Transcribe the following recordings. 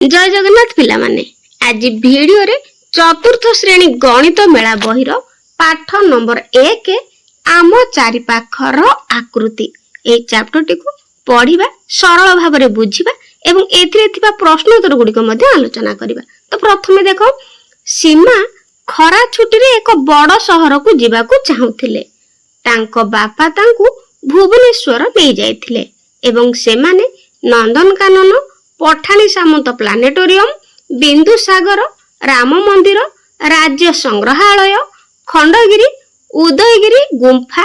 जय जगन्नाथ पिला माने आज वीडियो रे चतुर्थ श्रेणी गणित मेला बहिर पाठ नंबर 1 आम चारि पाखर आकृति ए चैप्टर टी को पढ़िबा सरल भाव रे बुझिबा एवं एथिरे थिबा प्रश्न उत्तर गुडी को मध्ये आलोचना करिबा। तो प्रथमे देखो सीमा खरा छुट्टी रे एक बड़ शहर को जिबा को चाहुथिले। तांको बापा तांको भुवनेश्वर ले जाइथिले एवं से माने नंदनकानन पठानी सामंत प्लानेटोरियम बिंदुसागर राम मंदिर राज्य संग्रहालय खंडगिरी उदयगिरी गुंफा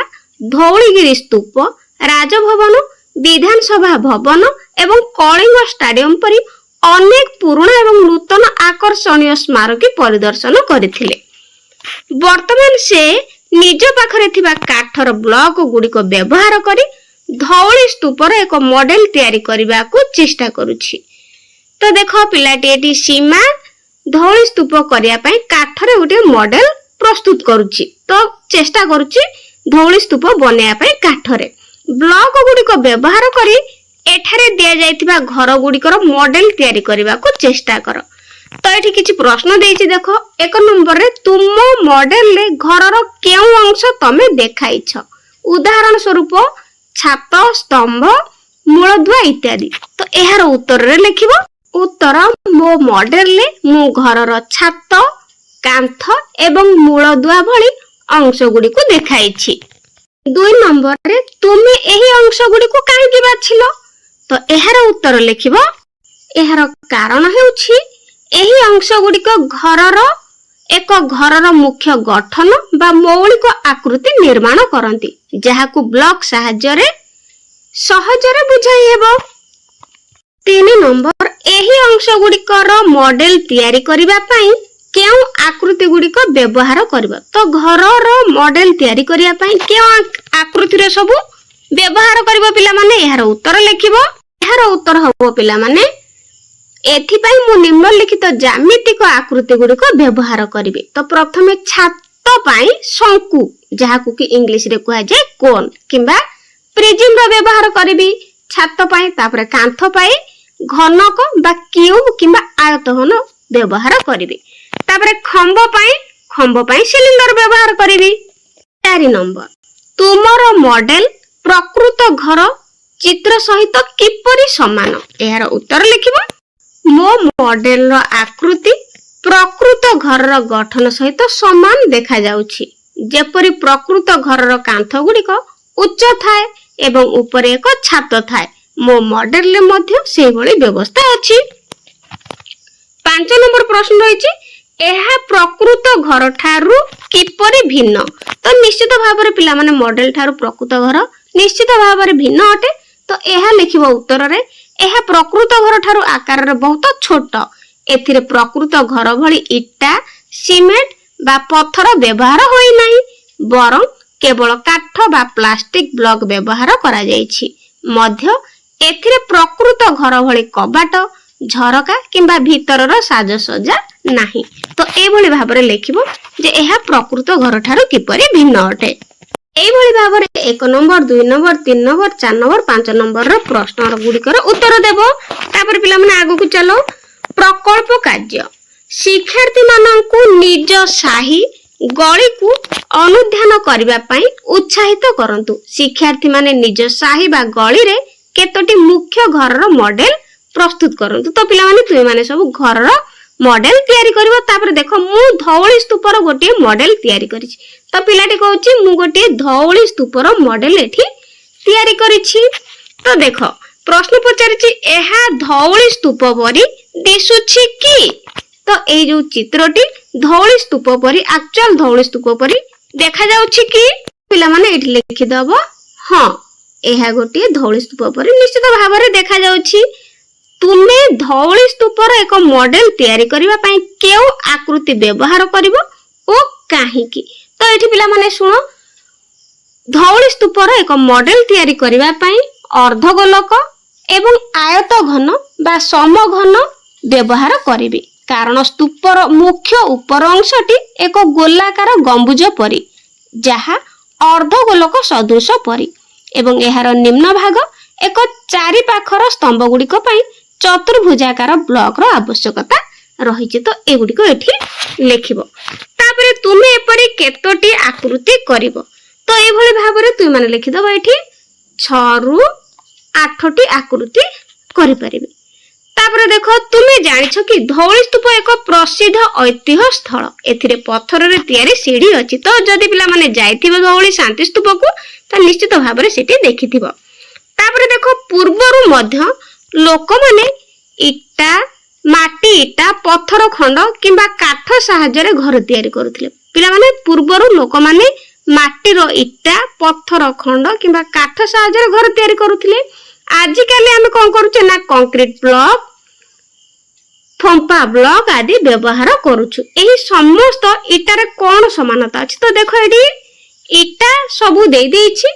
धौलीगिरी स्तूप राजभवन विधानसभा भवन एवं कलिंग स्टेडियम परी अनेक पुराना एवं नूतन आकर्षणीय स्मारकी परिदर्शन करथिले। वर्तमान से निज पाखरे थिबा काठर ब्लॉक गुडी को व्यवहार करी धौली स्तूपर एक मॉडल तैयारी करबा को चेष्टा करूछि। तो देखो पिलाटी एटी सीमा धौली स्तूप करिया पई काठरे गोटे मॉडल प्रस्तुत करूछि। तो चेष्टा करूछि धौली स्तूप बनेया पई काठरे ब्लॉक गुडी को व्यवहार करी एठारे दिया जायतिबा घर गुडी को मॉडल तैयारी करबा को चेष्टा करो। तो एठी किछि प्रश्न देछि देखो एक नंबर रे तुम मॉडल ले घरर केउ अंश तमे देखाइछ। उदाहरण स्वरूप छात स्तंभ मूलधुआ इत्यादि। तो एहार उत्तर रे लिखिबो उत्तर मो मॉडल ले मु घरर छात कांथ एवं मूलधुआ भली अंश गुडी को देखाइछि। 2 नंबर रे तुमे एही अंश गुडी को काहे कि बाछिलो। तो एहार उत्तर लिखिबो एहार कारण हेउछि एही अंश गुडी को घरर मुख्य गठन बा मौलिक आकृति निर्माण करंती जहाकू ब्लॉक सहायता रे सहजरे बुझाई हेबो। 3 नंबर एही अंश गुडिकर मॉडल तैयारी करिबा पई केउ आकृति गुडिक व्यवहार करबो। तो घरर मॉडल तैयारी करिया पई केउ आकृति रे सब व्यवहार करबो पिला माने एहार उत्तर लिखिबो। एहार उत्तर हबो पिला माने एथि पई मु निम्नलिखित ज्यामितिक आकृति गुडिक व्यवहार करिवे। तो प्रथमे छात पई शंकु जहाकू कि इंग्लिश रे कहै जे कोन किबा प्रिज्म रो व्यवहार करिवि छात पई। तापर कांथ पई घनक बा क्यूब किबा आयतघन व्यवहार करिवि। तापर खंभ पई सिलिंडर व्यवहार करिवि। 4 नंबर तुमरो मॉडल प्रकृत घर चित्र सहित किपरि समान एहार उत्तर लिखिबो। मो मॉडल रो आकृति प्रकृत घरर गठन सहित समान देखा जाउछि। जेपरि प्रकृत घरर कांथ गुडिक उच्च थाए एवं ऊपर एक छात थाए मो मॉडल ले मध्य सेही भली व्यवस्था अछि। 5 नंबर प्रश्न रहिछि एहा प्रकृत घर ठारू किपरि भिन्न। तो निश्चित भाव रे पिला माने मॉडल ठारू प्रकृत घर निश्चित भाव रे भिन्न अटे। तो एहा लिखिबो उत्तर रे एहा प्रकृत घर ठारू आकार रे बहुत छोट। एथिरे प्रकृत घर भली इटा सीमेंट बा पत्थर व्यवहार होई नाही बरं केवल काठ बा प्लास्टिक ब्लॉक व्यवहार करा जायछि। मध्य एथिरे प्रकृत घर भली कबाट झरका किंबा भीतरर साजसज्जा नाही। तो ए भली भाव रे लिखिबो जे एहा प्रकृत घर ठारू किपरि भिन्न अटे। एई भली भाव रे 1 number 2 number 3 number 4 number 5 number रो प्रश्न गुडिकर उत्तर देबो। तापर पिला माने आगु को चलो प्रकल्प कार्य शिक्षार्थी माननकु निज साही गली को अनुध्यान करिबा पई उत्साहित करंतु। शिक्षार्थी माने निज साही बा गली रे केतोटी मुख्य घरर मॉडल प्रस्तुत करंतु। तो पिला माने तुई माने सब घरर मॉडल तैयारी करबो। तापर देखो मु धौली स्तूपर गोटे मॉडल तैयारी करिछि। तो पिलाटी कहउछि मु गोटे धौली स्तूपर मॉडल एठी तैयारी करिछि। तो देखो प्रश्न पचारिछि एहा धौली स्तूप परी दिसुछि कि। तो ए जो चित्रटी धौली स्तूप परी एक्चुअल धौली स्तूप परी देखा जाउछि कि पिला माने एठी लिखि दबो हां एहा गोटे धौली स्तूप परी निश्चित भाव रे देखा जाउछि। तुमे धौली स्तूपर एक मॉडल तैयारी करबा पई केउ आकृति व्यवहार करिवो ओ काहे कि। तो एठी पिला माने सुनो धौली स्तूपर एक मॉडल तैयारी करबा पई अर्धगोलक एवं आयत घन बा समघन व्यवहार करिवे। कारण स्तूपर मुख्य ऊपर अंशटी एक गोलाकार गंबुज परी जहा अर्धगोलक सदृश परी एवं एहार निम्न भाग एक चारि पाखर स्तंभ गुडी को पई ଚତୁର୍ଭୁଜାକାର ବ୍ଲକ ର ଆବଶ୍ୟକତା ରହିଛି। ତ ଏଗୁଡିକ ଏଠି ଲେଖିବ। ତାପରେ ତୁମେ ଏପରି କେତୋଟି ଆକୃତି କରିବ? ତ ଏଇଭଳି ଭାବରେ ତୁମେ ମାନେ ଲେଖିଦବ ଏଠି 6 ରୁ 8ଟି ଆକୃତି କରିପାରିବେ। ତାପରେ ଦେଖ, ତୁମେ ଜାଣିଛ କି ଧଉଳି ସ୍ତୂପ ଏକ ପ୍ରସିଦ୍ଧ ଐତିହ୍ୟ ସ୍ଥଳ। ଏଥିରେ ପଥରରେ ତିଆରି ସିଢି ଅଛି। ତ ଯଦି ପିଲାମାନେ ଯାଇଥିବ ଧଉଳି ଶାନ୍ତି ସ୍ତୂପକୁ ତ ନିଶ୍ଚିତ ଭାବରେ ସେଠି ଦେଖିଥିବ। ତାପରେ ଦେଖ, ପୂର୍ବରୁ ମଧ୍ୟ ଲୋକମାନେ ଇଟା, ମାଟି ଇଟା, ପଥର ଖଣ୍ଡ କିମ୍ବା କାଠ ସାହାଯ୍ୟରେ ଘର ତିଆରି କରୁଥିଲେ। ପିଲାମାନେ ପୂର୍ବରୁ ଲୋକମାନେ ମାଟିର ଇଟା, ପଥର ଖଣ୍ଡ କିମ୍ବା କାଠ ସାହାଯ୍ୟରେ ଘର ତିଆରି କରୁଥିଲେ। ଆଜିକାଲି ଆମେ କଣ କରୁଛେ ନା କଂକ୍ରିଟ ବ୍ଲକ, ଫମ୍ପା ବ୍ଲକ ଆଦି ବ୍ୟବହାର କରୁଛୁ। ଏହି ସମସ୍ତ ଇଟାରେ କଣ ସମାନତା ଅଛି? ତ ଦେଖ, ଏଠି ଇଟା ସବୁ ଦେଇ ଦେଇଛି।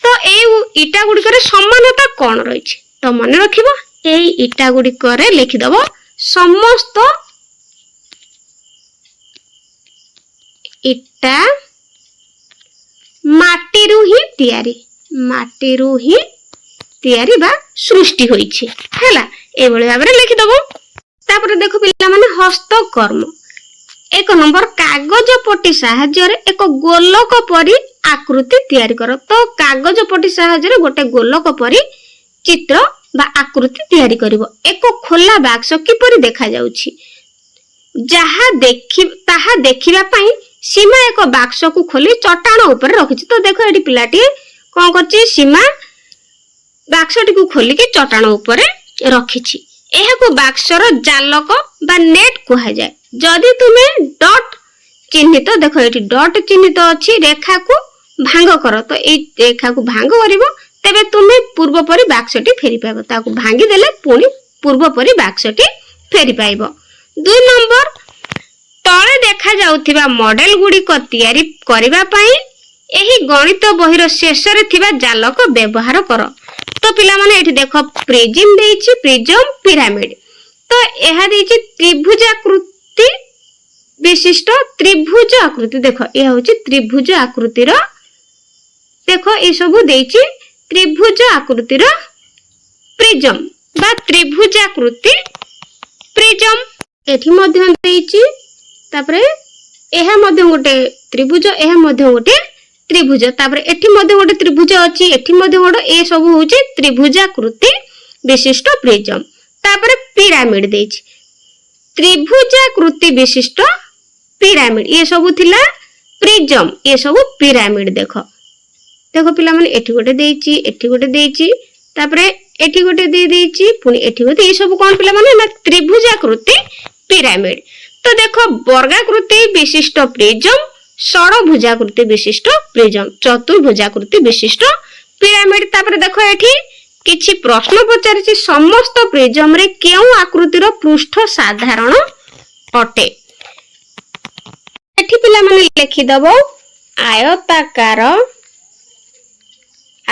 ତ ଏଇ ଇଟା ଗୁଡିକରେ ସମାନତା କଣ ରହିଛି? ତ ମନେ ରଖିବ, ଏଇ ଇଟା ଗୁଡିକରେ ଲେଖିଦବ ସମସ୍ତ ଇଟା ମାଟିରୁ ହିଁ ତିଆରି, ମାଟିରୁ ହିଁ ତିଆରି ବା ସୃଷ୍ଟି ହୋଇଛି ହେଲା। ଏଇଭଳି ଭାବରେ ଲେଖିଦବ। ତାପରେ ଦେଖ ପିଲାମାନେ, ହସ୍ତକର୍ମ 1 ନମ୍ବର, କାଗଜ ପଟି ସାହାଯ୍ୟରେ ଏକ ଗୋଲକ ପରି ଆକୃତି ତିଆରି କର। ତ କାଗଜ ପଟି ସାହାଯ୍ୟରେ ଗୋଟେ ଗୋଲକ ପରି ଚିତ୍ର ବା ଆକୃତି ତିଆରି କରିବ। ଏକ ଖୋଲା ବାକ୍ସ କିପରି ଦେଖାଯାଉଛି ତାହା ଦେଖିବା ପାଇଁ ସୀମା ଏକ ବାକ୍ସକୁ ଖୋଲି ଚଟାଣ ଉପରେ ରଖିଛି। ତ ଦେଖ, ଏଠି ପିଲାଟିଏ କଣ କରୁଛି? ସୀମା ବାକ୍ସଟିକୁ ଖୋଲିକି ଚଟାଣ ଉପରେ ରଖିଛି। ଏହାକୁ ବାକ୍ସର ଜାଲକ ବା ନେଟ୍ କୁହାଯାଏ। ଯଦି ତୁମେ ଡଟ୍ ଚିହ୍ନିତ, ଦେଖ ଏଠି ଡଟ୍ ଚିହ୍ନିତ ଅଛି, ରେଖାକୁ ଭାଙ୍ଗ କର। ତ ଏଇ ରେଖାକୁ ଭାଙ୍ଗ କରିବ, ତେବେ ତୁମେ ପୂର୍ବ ପରି ବାକ୍ସଟି ଫେରି ପାଇବ। ତାକୁ ଭାଙ୍ଗି ଦେଲେ ପୁଣି ପୂର୍ବ ପରି ବାକ୍ସଟି ଫେରି ପାଇବ। 2 ନମ୍ବର, ତଳେ ଦେଖାଯାଉଥିବା ମଡେଲ ଗୁଡିକ ତିଆରି କରିବା ପାଇଁ ଏହି ଗଣିତ ବହିର ଶେଷରେ ଥିବା ଜାଲକ ବ୍ୟବହାର କର। ତ ପିଲାମାନେ ଏଠି ଦେଖ, ପ୍ରିଜିମ ଦେଇଛି, ପ୍ରିଜମ, ପିରାମିଡ। ତ ଏହା ଦେଇଛି ତ୍ରିଭୁଜାକୃତି ବିଶିଷ୍ଟ ତ୍ରିଭୁଜ ଆକୃତି। ଦେଖ, ଏହା ହଉଛି ତ୍ରିଭୁଜ ଆକୃତିର, ଦେଖ ଏ ସବୁ ଦେଇଛି ତ୍ରିଭୁଜ ଆକୃତିର ପ୍ରିଜମ ବା ତ୍ରିଭୁଜାକୃତି ପ୍ରିଜମ। ଏଠି ମଧ୍ୟ ଦେଇଛି। ତାପରେ ଏହା ମଧ୍ୟ ଗୋଟେ ତ୍ରିଭୁଜ, ଏହା ମଧ୍ୟ ଗୋଟେ ତ୍ରିଭୁଜ। ତାପରେ ଏଠି ମଧ୍ୟ ଗୋଟେ ତ୍ରିଭୁଜ ଅଛି, ଏଠି ମଧ୍ୟ ଗୋଟେ, ଏ ସବୁ ହଉଛି ତ୍ରିଭୁଜାକୃତି ବିଶିଷ୍ଟ ପ୍ରିଜମ। ତାପରେ ପିରାମିଡ ଦେଇଛି, ତ୍ରିଭୁଜାକୃତି ବିଶିଷ୍ଟ ପିରାମିଡ। ଏ ସବୁ ଥିଲା ପ୍ରିଜମ, ଏ ସବୁ ପିରାମିଡ। ଦେଖ ଦେଖ ପିଲାମାନେ, ଏଠି ଗୋଟେ ଦେଇଛି, ଏଠି ଗୋଟେ ଦେଇଛି, ତାପରେ ଏଠି ଗୋଟେ ଦେଇଛି, ପୁଣି ଏଠି ଗୋଟେ। ଏ ସବୁ କଣ ପିଲାମାନେ ନା ତ୍ରିଭୁଜାକୃତି ପିରାମିଡ। ତ ଦେଖ, ବର୍ଗାକୃତି ବିଶିଷ୍ଟ ପ୍ରିଜମ, ଷଡଭୁଜାକୃତି ବିଶିଷ୍ଟ ପ୍ରିଜମ, ଚତୁର୍ଭୁଜାକୃତି ବିଶିଷ୍ଟ ପିରାମିଡ। ତାପରେ ଦେଖ, ଏଠି କିଛି ପ୍ରଶ୍ନ ପଚାରିଛି, ସମସ୍ତ ପ୍ରିଜମରେ କେଉଁ ଆକୃତିର ପୃଷ୍ଠ ସାଧାରଣ ଅଟେ? ଏଠି ପିଲାମାନେ ଲେଖିଦବ ଆୟତାକାର,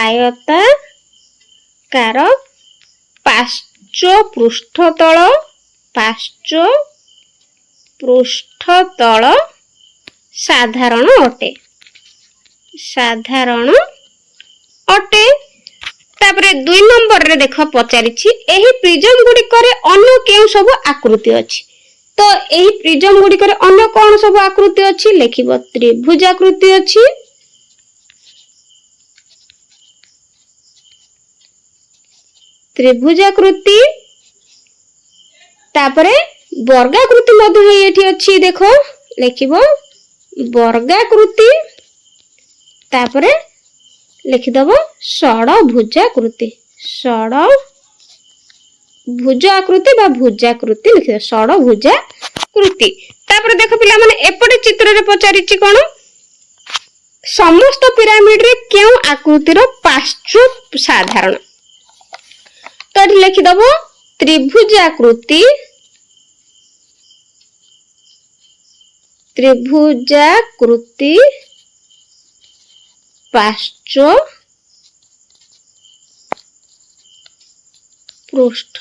ଆୟତାକାର ପାର୍ଶ୍ୱ ପୃଷ୍ଠତଳ, ପାର୍ଶ୍ୱ ପୃଷ୍ଠତଳ ସାଧାରଣ ଅଟେ, ସାଧାରଣ ଅଟେ। ତାପରେ 2 ନମ୍ବରରେ ଦେଖ ପଚାରିଛି, ଏହି ପ୍ରିଜମ ଗୁଡିକରେ ଅନ୍ୟ କେଉଁ ସବୁ ଆକୃତି ଅଛି? ତ ଏହି ପ୍ରିଜମ ଗୁଡିକରେ ଅନ୍ୟ କଣ ସବୁ ଆକୃତି ଅଛି? ଲେଖିବ ତ୍ରିଭୁଜାକୃତି ଅଛି, ତ୍ରିଭୁଜାକୃତି, ତାପରେ ବର୍ଗାକୃତି ମଧ୍ୟ ଏଠି ଅଛି। ଦେଖ ଲେଖିବ ବର୍ଗାକୃତି, ତାପରେ ଲେଖିଦବ ଷଡଭୁଜାକୃତି, ଷଡଭୁଜ ଆକୃତି ବା ଭୁଜାକୃତି ଲେଖିଦବ, ଷଡଭୁଜାକୃତି। ତାପରେ ଦେଖ ପିଲାମାନେ, ଏପଟେ ଚିତ୍ରରେ ପଚାରିଛି କଣ? ସମସ୍ତ ପିରାମିଡରେ କେଉଁ ଆକୃତିର ପାର୍ଶ୍ୱ ସାଧାରଣ? ତ ଏଠି ଲେଖିଦବ ତ୍ରିଭୁଜାକୃତି, ତ୍ରିଭୁଜାକୃତି ପାର୍ଶ୍ୱ ପୃଷ୍ଠ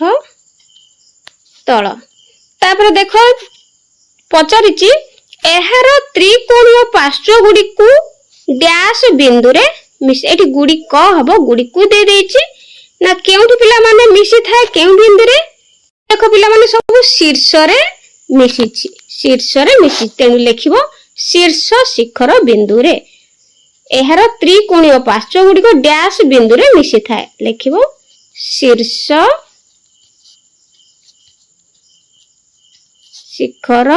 ତଳ। ତାପରେ ଦେଖ ପଚାରିଛି, ଏହାର ତ୍ରିକୋଣୀୟ ପାର୍ଶ୍ୱ ଗୁଡିକୁ ଡ୍ୟାଶ ବିନ୍ଦୁରେ ମିଶି। ଏଠି ଗୁଡିକ ହବ, ଗୁଡିକୁ ଦେଇ ଦେଇଛି ନା କେଉଁଠି ପିଲାମାନେ ମିଶିଥାଏ, କେଉଁ ବିନ୍ଦୁରେ देख पिला सब शीर्ष मिशी तेणु लिखिब शीर्ष शिखर बिंदु रे एहार त्रिकोणीय पार्श्व गुड़िक डैश बिंदु रे मिशी थाए लिखिब शीर्ष शिखर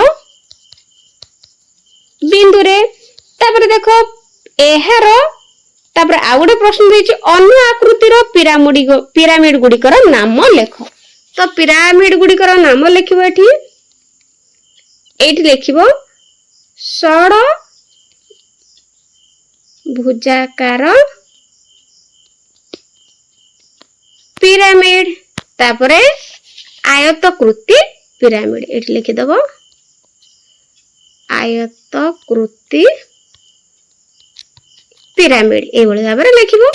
बिंदु रे। तापर देख एहार तापर आ गोटे प्रश्न देछि अन्य आकृतिर पिरामिड गुड़िकर नाम लेख। तो पिरामिड गुड़िकर नाम लिखिब एठी लिखिब षड़ भुजाकार पिरामिड तापरे आयतकृति पिरामिड एठी लिखि दबो आयतकृति पिरामिड ए भली भाबरे लिखिबो।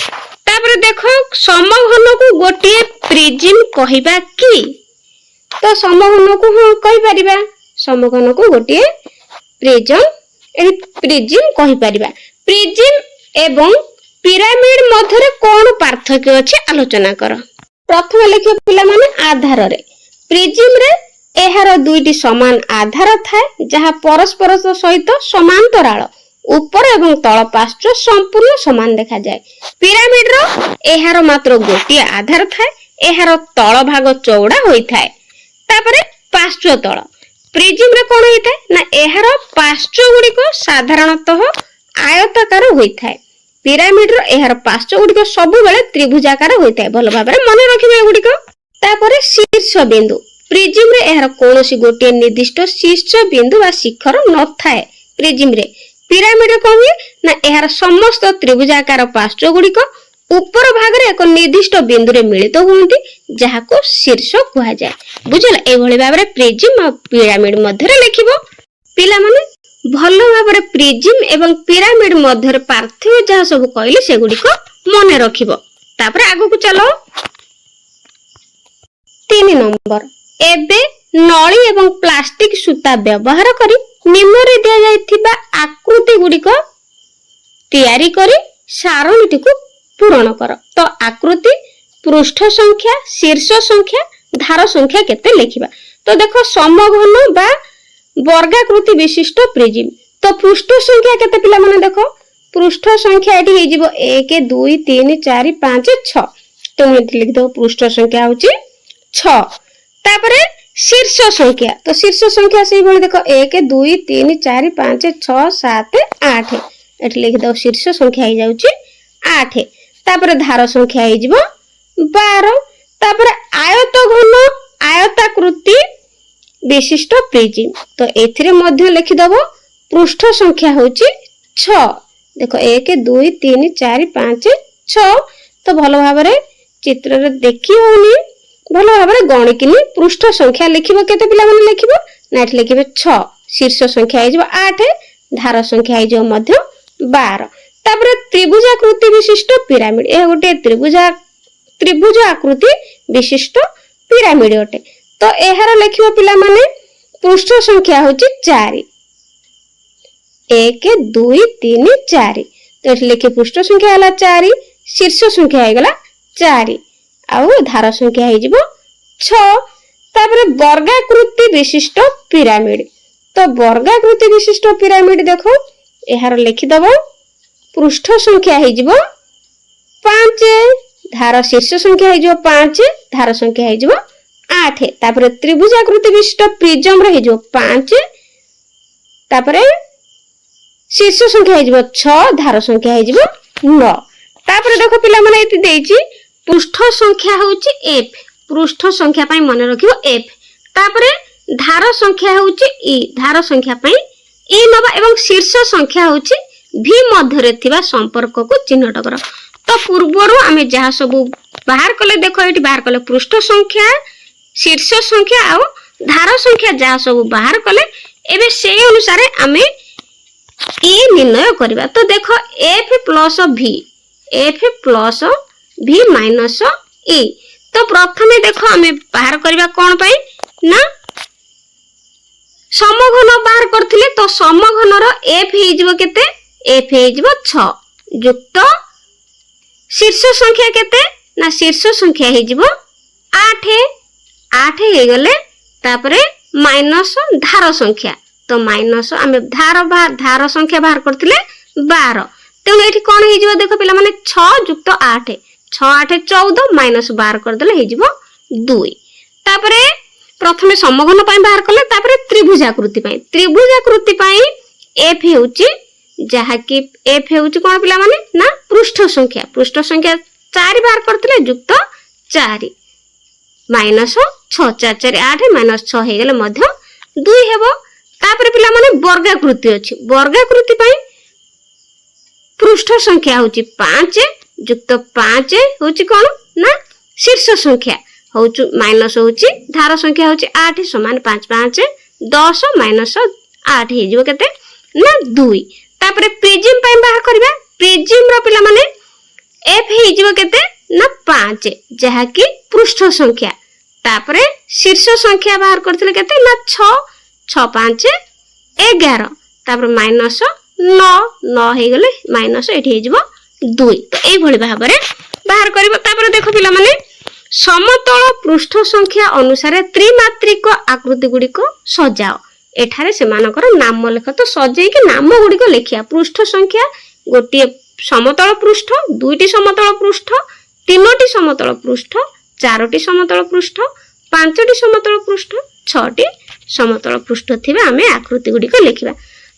तापर देखो समघन को गोटे प्रिज्म कहिबा की। तो समघन को हम कहि परिबा समघन को गोटे प्रिज्म कहि परिबा। प्रिज्म एवं पिरामिड मध्य कोन पार्थक्य अछि आलोचना कर। प्रथम लिखियो पिला माने आधार रे प्रिज्म रे एहार दुईटी समान आधार थाए जहा परस्पर सहित समांतराल ऊपर एवं तल पार्श्व संपूर्ण समान देखा जाए। पिरामिड रो एहार मात्र गोटिए आधार थाए एहार तल भाग चौड़ा होई थाए तापरे पार्श्व तल। प्रिज्म रे कोन होई थाए ना एहार पार्श्व गुडी को साधारणतः आयताकार होई थाए। पिरामिड रो एहार पार्श्व गुडी को सब बेले त्रिभुजाकार होई थाए। भलो भाबरे मने रखिबे एगुडी को। तापरे शीर्ष बिंदु प्रिज्म रे एहार कोनोसी गोटिए निर्दिष्ट शीर्ष बिंदु बा शिखर न थाए। प्रिज्म रे पिरामिड कोन हुए ना एहार समस्त त्रिभुजाकार पार्श्व गुडी को ऊपर भाग रे एक निर्दिष्ट बिंदु रे मिलित होंती जहा को शीर्ष कहा जाए। बुझला ए भली भाबरे प्रिज्म और पिरामिड मध्य रे लिखिबो। पिला माने भलो भाबरे प्रिज्म एवं पिरामिड मध्य रे पार्थक्य जहा सब कहली से गुडी को मने रखिबो। तापर आगु को चलो 3 नंबर एबे नली एवं प्लास्टिक सूता व्यवहार करी निम्न रे दिया जाइथिबा आकृति गुडी को तैयारी करी सारणीटी को पूर्ण कर। तो आकृति पृष्ठ संख्या शीर्ष संख्या धार संख्या केते लिखिबा। तो देखो समघन बा वर्गाकृति विशिष्ट प्रिज्म। तो पृष्ठ संख्या केते पिला माने देखो पृष्ठ संख्या एठी हे जिवो 1 2 3 4 5 6। तो एठी लिख दो पृष्ठ संख्या होची 6। तापरे शीर्ष संख्या तो शीर्ष संख्या से भली देखो 1 2 3 4 5 6 7 8 एठी लिख दो शीर्ष संख्या हे जाउची 8। तापर धार संख्या हे जिवो 12। तापर आयत घन आयताकृति विशिष्ट प्रिज्म तो एथिरे मध्य लिखि दबो पृष्ठ संख्या होची 6। देखो 1 2 3 4 5 6। तो भलो भाबरे चित्र रे देखि होनी भलो भाबरे गणिकिनी पृष्ठ संख्या लिखिबो केते पिला माने लिखिबो ना एठी लिखिबे 6 शीर्ष संख्या हे जिवो 8 धार संख्या हे जिवो मध्य 12। तापर त्रिभुजाकृति विशिष्ट पिरामिड ए गोटे त्रिभुज आकृति विशिष्ट पिरामिड अटे। तो एहार लिखिबो पिला माने पृष्ठ संख्या होची 4 1 2 3 4। तो एठी लिखि पृष्ठ संख्या हला 4 शीर्ष संख्या हे गला 4 आउ धार संख्या हे जिवो 6। तापर वर्गाकृति विशिष्ट पिरामिड तो वर्गाकृति विशिष्ट पिरामिड देखो एहार लिखि दबो पृष्ठ संख्या हे जिवो 5 धार शीर्ष संख्या हे जिवो 5 धार संख्या हे जिवो 8। तापर त्रिभुजाकृति विशिष्ट प्रिज्म रे हे जिवो 5 तापर शीर्ष संख्या हे जिवो 6 धार संख्या हे जिवो 9। तापर देखो पिला माने एति देछि पृष्ठ संख्या होची f पृष्ठ संख्या पई मन रखिबो f। तापरे धार संख्या होची e धार संख्या पई e नबा एवं शीर्ष संख्या होची v मध्य रे थिबा संपर्क को चिन्हट कर। तो पूर्वरु आमे जहा सब बाहर कले देखो एटी बाहर कले पृष्ठ संख्या शीर्ष संख्या आ धार संख्या जहा सब बाहर कले एबे से अनुसार आमे e निर्णय करबा। तो देखो f plus v minus e। तो प्रथमे देखो आमे बाहर करबा कोन पई ना समघन बाहर करथिले। तो समघन रो f हे जिवो केते f हे जिवो 6 युक्त शीर्ष संख्या केते ना शीर्ष संख्या हे जिवो 8 8 ହେଇगले तापरे माइनस धार संख्या तो माइनस आमे धार संख्या बाहर करथिले 12 तेणु एठी कोन हे जिवो देखो पिला माने 6 युक्त 8 6 8 14 माइनस 12 कर देले हे जिवो 2 तापरे प्रथमे समघन पई बाहर करले तापरे त्रिभुजाकृति पई f हेउची जहा कि f हेउची कोन पिला माने ना पृष्ठ संख्या 4 बाहर करथिले युक्त 4 माइनस 6 4 4 8 माइनस 6 हे गेले मध्य 2 हेबो तापरे पिला माने वर्गाकृति अछि वर्गाकृति पई पृष्ठ संख्या होची 5 युक्त 5 होची कोन ना शीर्ष संख्या होची माइनस होची धार संख्या होची 8 समान 5 5 10 माइनस 8 हे जो केते ना 2 तापरे प्रिज्म पई बाहर करबा प्रिज्म रो पिला माने f हे जो केते ना 5 जहा कि पृष्ठ संख्या तापरे शीर्ष संख्या बाहर करथिले केते ना 6 6 5 11 तापर माइनस 9 9 हे गले माइनस एठी हे जिवो 2 तो एई भली भाबरे बाहर करबो तापर देखो पिला माने समतल पृष्ठ संख्या अनुसार त्रिमात्रिक आकृति गुडी को सजाओ एठारे से मानकर नाम लेख तो सजै के नाम गुडी को लेखिया पृष्ठ संख्या गोटी समतल पृष्ठ दुईटी समतल पृष्ठ तीनोटी समतल पृष्ठ चारोटी समतल पृष्ठ पांचटी समतल पृष्ठ छटी समतल पृष्ठ थिबा हमें आकृति गुडी को लेखिबा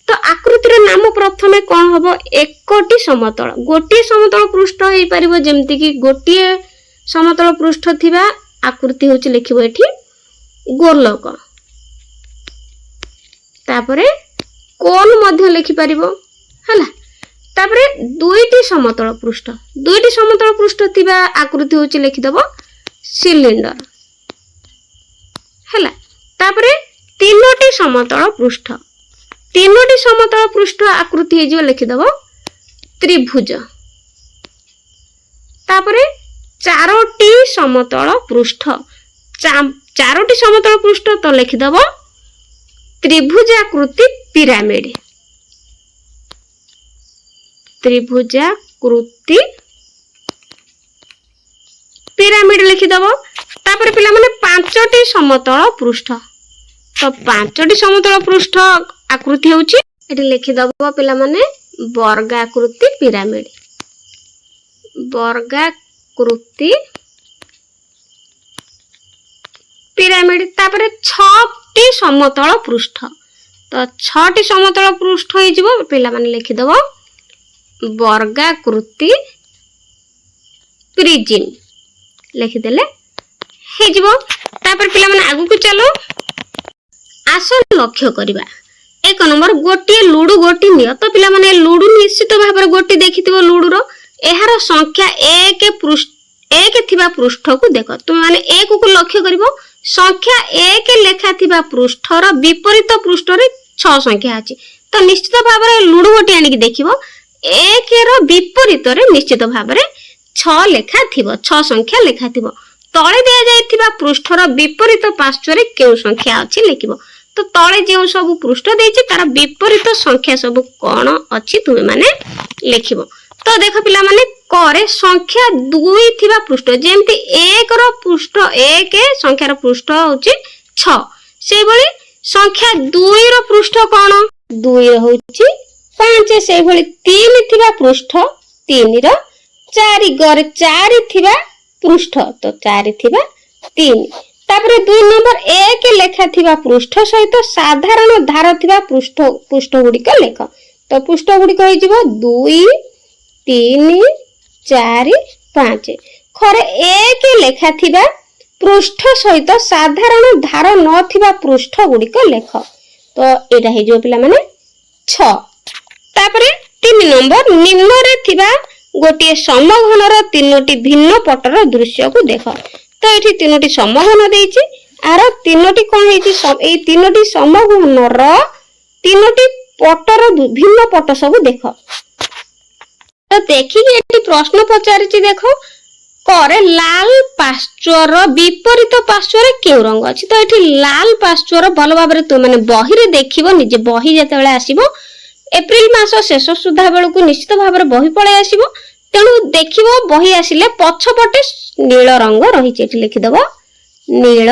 तो आकृतिर नाम प्रथमे कोन हबो एकटी समतल गोटी समतल पृष्ठ हेई परिबो जेमति कि गोटी समतल पृष्ठ थिबा आकृति होची लेखिबो एठी गोलक तापरे कोन मध्य लेखि परिबो हला तापरे दुईटी समतल पृष्ठ थिबा आकृति होची लेखि दबो सिलिंडर हला तापरे तीनोटी समतल पृष्ठ आकृति हे जो लिखि दबो त्रिभुज तापरे चारोटी समतल पृष्ठ तो लिखि दबो त्रिभुजाकृति पिरामिड लिखि दबो तापरे पिला माने पांचटी समतल पृष्ठ तो पांचटी समतल पृष्ठ आकृति होची एठी लिखि दबो पिला माने वर्गाकृति पिरामिड तापरे 6टी समतल पृष्ठ तो 6टी समतल पृष्ठ हे जिवो पिला माने लिखि दबो वर्गाकृति प्रिज्म लिखि देले हे जिवो तापर पिला माने आगु को चलो आसन लक्ष्य करिबा एक नंबर गोटी लुडु गोटी नियो तो पिला माने लुडु निश्चित भाबरे गोटी देखिथिबो लुडु रो एहार संख्या 1 थिबा पृष्ठ को देखो तुम माने 1 को लक्ष्य करिवो संख्या 1 लेखा थिबा पृष्ठ रो विपरीत पृष्ठ रे 6 संख्या अछि तो निश्चित भाबरे लुडु गोटी आनी कि देखिवो 1 रो विपरीत रे निश्चित भाबरे 6 लेखा थिबो 6 संख्या लेखा थिबो तळे दिया जायथिबा पृष्ठ रो विपरीत पार्श्व रे केउ संख्या अछि लिखिबो तो तळे जेउ सब पृष्ठ देछि तार विपरीत संख्या सब कोन अछि तुमे माने लिखिबो तो देखो पिला माने करे संख्या 2 थिबा पृष्ठ जेमति 1 रो पृष्ठ 1 संख्या रो पृष्ठ होछि 6 सेई भली संख्या 2 रो पृष्ठ कोन 2 होछि 5 सेई भली 3 थिबा पृष्ठ 3 रो 4 गरे 4 थिबा पृष्ठ तो 4 थिबा 3 तापरे 2 नंबर 1 लेखा थिबा पृष्ठ सहित साधारण धार थिबा पृष्ठ गुडी को लेख तो पृष्ठ गुडी को हिजिबो 2 3 4 5 खरे 1 लेखा थिबा पृष्ठ सहित साधारण धार न थिबा पृष्ठ गुडी को लेख तो एटा हिजिबो पिला माने 6 तापरे 3 नंबर निम्न रे थिबा गोटे समघन रो तीनोटी भिन्न पटर दृश्य को देख तो एठी तीनोटी समघन देछि आरो तीनोटी कोन हेछि ए तीनोटी समघन रो तीनोटी पटर भिन्न पट सब देख तो देखि कि एठी प्रश्न पचारिछि देखो करे लाल पार्श्वर विपरीत पार्श्वर केउ रंग अछि तो एठी लाल पार्श्वर भल भाबरे तो माने बही रे देखिबो निजे बही जते बेले आसीबो एप्रिल मास शेष सुधा बेलू को निश्चित भाव बही पलि आसो तेणु देखिबो बही आसिले पछपटे नील रंग रही लिखिदेव नील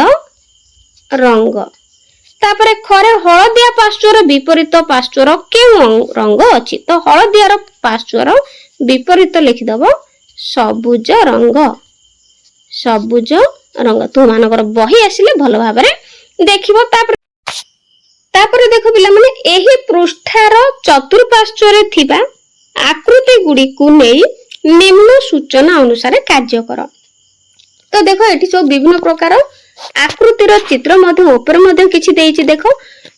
रंग तापर खरे हलदिया पार्श्वर विपरीत पार्श्वर केउ रंग अछि तो हलदियार पार्श्वर विपरीत लिखिदब सबुज रंग सबुज रंग तु मानकर बही आसिले भल भाव देखिबो तापर देखो पिला माने एही पृष्ठार चतुर्पार्श्वरे थिबा आकृति गुडी को नेई निम्न सूचना अनुसार कार्य कर तो देखो एठी सब विभिन्न प्रकार आकृतिर चित्र मध्य ऊपर मध्य किछि देइछि देखो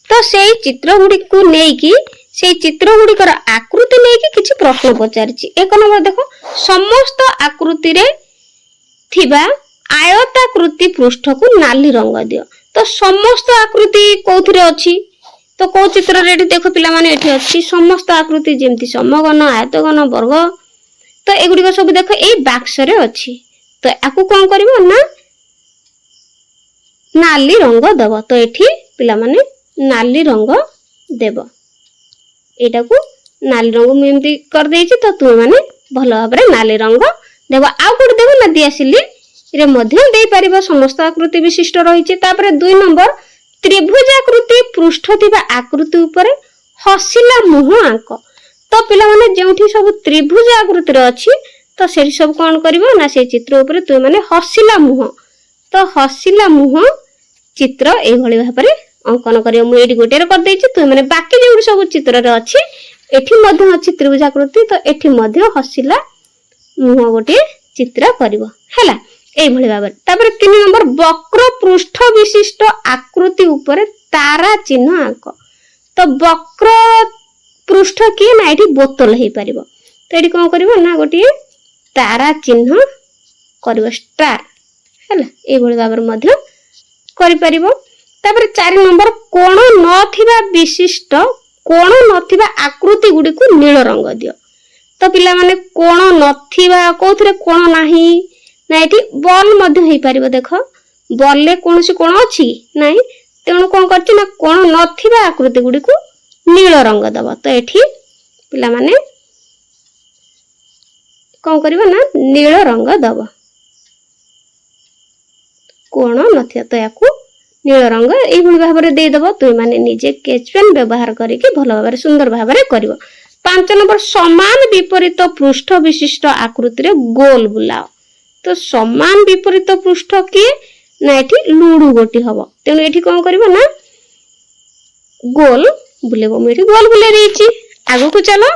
तो सेई चित्र गुडी को नेई कि सेई चित्र गुडी कर आकृति नेई कि किछि प्रश्न पचारिछि एक नंबर देखो समस्त आकृति रे थिबा आयताकृति पृष्ठ को नाली रंग दियो तो समस्त आकृति कोउथिरे अछि तो को चित्र रे देखो पिला माने एठी अछि समस्त आकृति जेमति समघन आयतघन वर्ग तो एगुडी सब देखो ए बाक्स रे अछि तो आकु कोन करबो ना नाली रंग दब तो एठी पिला माने नाली रंग देबो एटा को नाली रंग मु एमती कर देछि तो तू माने भलो भाबरे नाली रंग देबो आ कोड देखो नदी आसिली रे मध्य दे परिबो समस्त आकृति विशिष्ट रहिछि तापर 2 नंबर त्रिभुजाकृति पृष्ठ थिबा आकृति ऊपर हसिला मुह आंक तो पिला माने जेउठी सब त्रिभुज आकृति रे अछि तो सेठी सब कोन करबो ना से चित्र ऊपर तू माने हसिला मुह तो हसिला मुह चित्र ए भली भाबरे अंकन करियो मु एडी गोटेर कर देछि तू माने बाकी जेउठी सब चित्र रे अछि एठी मध्य अछि त्रिभुजाकृति तो एठी मध्य हसिला मुह गोटे चित्र करबो हैला ए भली भाबरे तापर 3 नंबर वक्र पृष्ठ विशिष्ट आकृति ऊपर तारा चिन्ह आंक तो वक्र पृष्ठ की ना एठी बोतल हे परिबो तो एठी कोन करबो ना गोटे तारा चिन्ह करबो स्टार हैला ए भली भाबरे मध्य करि परिबो तापर 4 नंबर कोण नथिबा विशिष्ट कोण नथिबा आकृति गुडी को नील रंग दियो तो पिला माने कोण नथिबा कोथरे कोण नाही ना एठी बॉल मध्य हे परिबो देखो बॉल ले कोनसी कोण अछि नाही तेणु कोन करछि ना कोण नथिबा आकृति गुडी को नील रंग दबो तो एठी पिला माने कोन करबो ना नील रंग दबो कोण नथिया तो याकू नील रंग एई भली भाबरे दे दबो तुई माने निजे स्केच पेन व्यवहार करिके भलो भाबरे सुंदर भाबरे करिवो 5 नंबर समान विपरीत पृष्ठ विशिष्ट आकृति रे गोल बुलाओ तो समान विपरीत पृष्ठ की ना एठी लूडू गोटी हबो तेनु एठी कोन करबो ना गोल बुलेबो मु एठी गोल बुले रहिछि आगो को चलो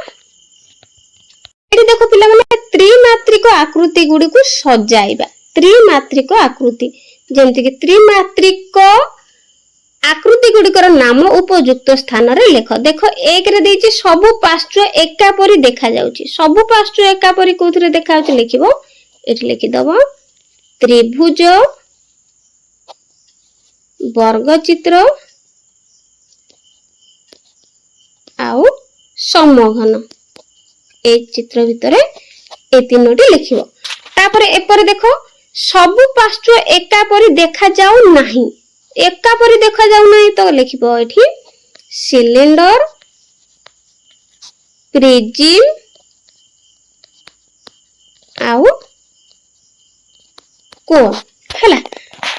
एठी देखो पिला माने त्रिमात्रिक आकृति गुडी को सजाइबा त्रिमात्रिक आकृति जेमति कि त्रिमात्रिक आकृति गुडिकर नाम उपयुक्त स्थान रे लेख देखो एक रे देछि सब पार्श्व एका परि देखा जाउछि सब पार्श्व एका परि कोथरे देखा जाउछि लिखिबो एठी लिखि दबो त्रिभुज वर्ग चित्र आउ समघन ए चित्र भितरे ए तीनोटी लिखिबो तापर एपर देखो सब पार्श्व एका परि देखा जाउ नाही एका परि देखा जाउ नाही तो लिखिबो एठी सिलिंडर प्रिज्म आउ को हला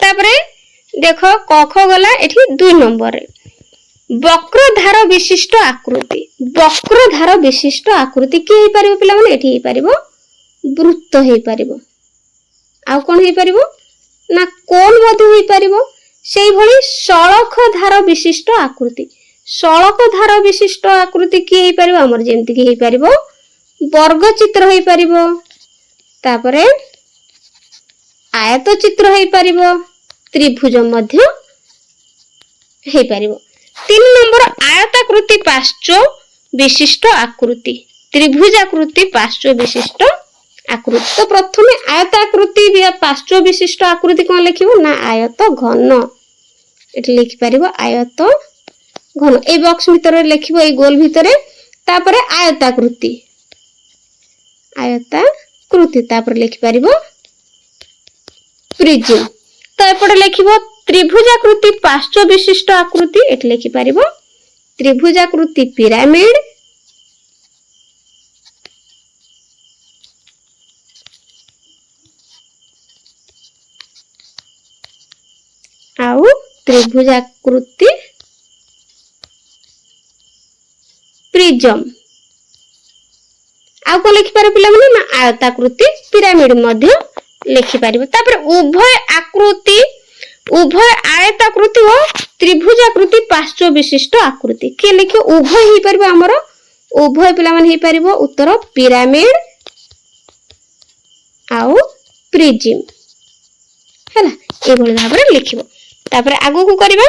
तापर देखो कख गला एठी 2 नंबर रे वक्रधार विशिष्ट आकृति की हे परिबो पिला माने एठी हे परिबो वृत्त हे परिबो आ कोन हे परिबो ना कोन मधु हे परिबो सेही भली सळख धार विशिष्ट आकृति की हे परिबो हमर जेमति की हे परिबो वर्ग चित्र हे परिबो तापरे आयत चित्र हे परिबो त्रिभुज मध्य हे परिबो 3 नंबर आयताकृति पार्श्व विशिष्ट आकृति त्रिभुजाकृति पार्श्व विशिष्ट आकृति तो प्रथमे आयताकृति या पार्श्व विशिष्ट आकृति कोन लिखिबो ना आयत घन एठी लिखि परिबो आयत घन ए बॉक्स भीतर लिखिबो ए गोल भीतर तापरे आयताकृति तापर लिखि परिबो प्रिज्म तो एपटे लिखिबो त्रिभुजाकृति पार्श्व विशिष्ट आकृति एठी लिखि परिबो त्रिभुजाकृति पिरामिड आउ त्रिभुजाकृति प्रिज्म आउ को लिखि पारे पिला माने ना आयताकृति पिरामिड मध्य लिखि पारिबो। तापर उभय आयताकृति और त्रिभुजाकृति पार्श्व विशिष्ट आकृति के लिखि उभय ही पारिबो हमर उभय पिला माने ही पारिबो उत्तर पिरामिड आउ प्रिज्म हैला ए भली भाबरे लिखिबो। तापर आगु को करबा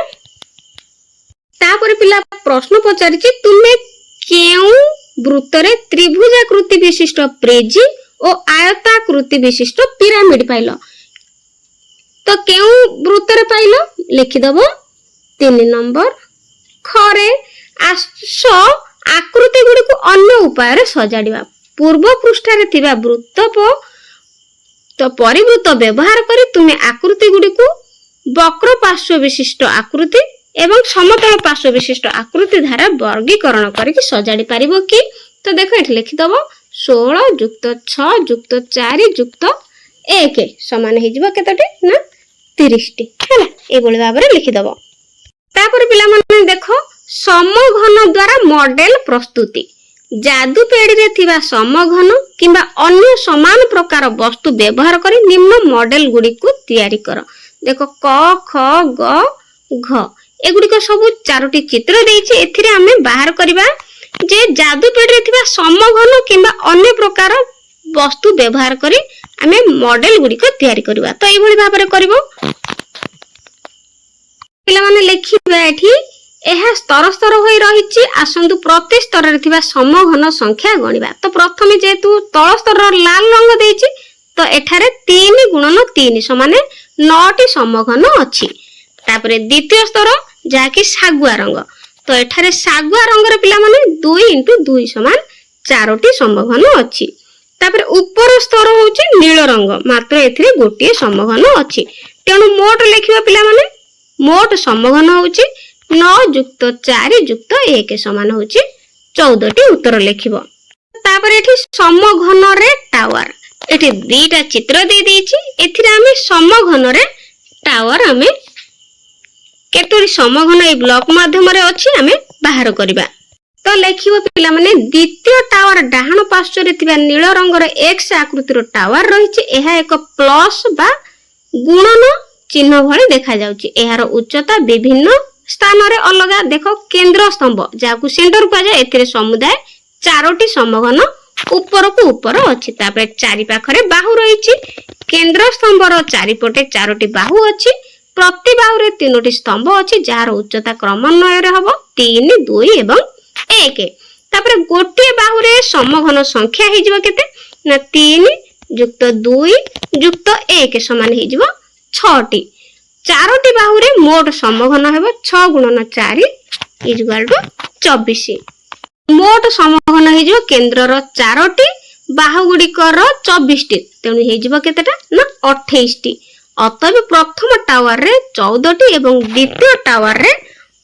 तापर पिला प्रश्न पचारि छि तुमे केउ वृत्तरे त्रिभुजाकृति विशिष्ट प्रिज्म और आयताकृति विशिष्ट पिरामिड पाइलो तो केउ वृत्तरे पाइलो लिखि दबो 3 नंबर खरे आस आकृति गुडी को अन्य उपाय रे सजाडिबा पूर्व पृष्ठ रे थिबा वृत्त तो परिवृत्त व्यवहार करी तुमे आकृति गुडी को वक्र पार्श्व विशिष्ट आकृति एवं समतल पार्श्व विशिष्ट आकृति द्वारा वर्गीकरण करके सजाड़ी पारिबो कि तो देखो एठी लिखि दबो 16 + 6 + 4 + 1 समान हे जिवो केतोटी ना 30 टी हैला ए बोली भाबरे लिखि दबो। तापर पिला माने देखो समघन द्वारा मॉडल प्रस्तुति जादू पेड़ी रे थिबा समघन किंबा अन्य समान प्रकार वस्तु व्यवहार करी निम्न मॉडल गुडी को तयारी करो। देखो क ख ग घ एगुडी को सब चारोटी चित्र देइछि एथिरे हमें बाहर करबा जे जादू पेड़ी रे थिबा समघन किंबा अन्य प्रकार वस्तु व्यवहार करी हमें मॉडल गुडी को तयारी करबा। तो एई भली भाबरे करबो पिला माने लिखिबा एठी एहा स्तर स्तर होई रहिछि आसंतु प्रति स्तर रे थिबा समघन संख्या गणिबा। तो प्रथमे जेतु तळ स्तर लाल रंग देइछि तो एठारे 3 × 3 समाने 9 टी समघन अछि। तापरे द्वितीय स्तर जाकी सागुआ रंग तो एठारे सागुआ रंग रे पिला माने 2 × 2 समान 4 टी समघन अछि। तापरे ऊपर स्तर होछि नील रंग मात्र एथिरे गोटिए समघन अछि। तेनु मोट लेखिबा पिला माने मोट समघन होछि 9 + 4 + 1 समान होछि 14 टी उत्तर लेखिबो। तापरे एठी समघन रे टावर एठी दीटा चित्र दे देछि एथिरे हमें समघन रे टावर हमें केतोरी समघन ए ब्लॉक माध्यम रे अछि हमें बाहर करबा। तो लेखिबो पिला माने द्वितीय टावर डाहण पार्श्व रे थिबा नील रंग रे एक्स आकृतिर टावर रहिछि एहा एक प्लस बा गुणन चिन्ह भଳି देखा जाउछि। एहार उच्चता विभिन्न स्थान रे अलगा देखो केंद्र स्तंभ जाकु सेंटर को जाय एथिरे समुदाय 4टी समघन ऊपर को ऊपर अछि। तापर चारि पाखरे बाहु रहिछि केंद्र स्तंभ रो चारि पटे 4टी बाहु अछि प्रति बाहु रे 3टी स्तंभ अछि जार उच्चता क्रमान्वय रे हबो 3 2 एवं 1। तापर गोटे बाहु रे समघन संख्या हे जिवो केते ना 3 + 2 + 1 समान हे जिवो 6 टी 4टी बाहु रे मोट समघन हेबो 6 × 4 = 24। मोट समघन हे जिवो केंद्र रो 4टी बाहु गुडी कर 24 टी तेनु हे जिवो केतेटा ना 28 टी। अतः प्रथम टावर रे 14 टी एवं द्वितीय टावर रे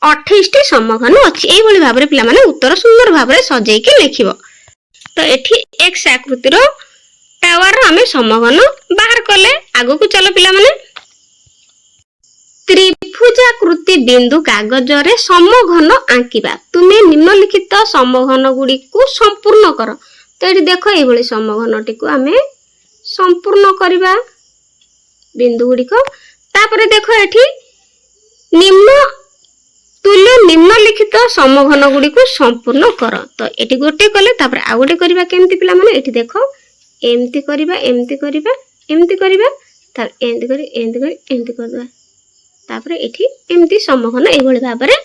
28 टी समघन अछि। एई भली भाबरे पिला माने उत्तर सुंदर भाबरे सजेई के लिखिबो। तो एठी एक्स आकृतिर टावर हमें समघन बाहर करले आगो को चलो पिला माने त्रिभुजाकृति बिंदु कागज रे समघन आंकिबा। तुमे निम्नलिखित समघन गुडी को संपूर्ण करो। तो एठी देखो एई भली समघन टी को हमें संपूर्ण करबा बिंदु गुडी को। तापरे देखो एठी निम्न तुल्य निम्नलिखित समघन गुडी को संपूर्ण करो। तो एठी गोटे कले तापर आ गोटे करबा केमति पिला माने एठी देखो एमति करबा एमति करबा एमति करबा तार एमति करी एमति करी एमति करबा तापर एठी एमति समघन एई भली भाबरे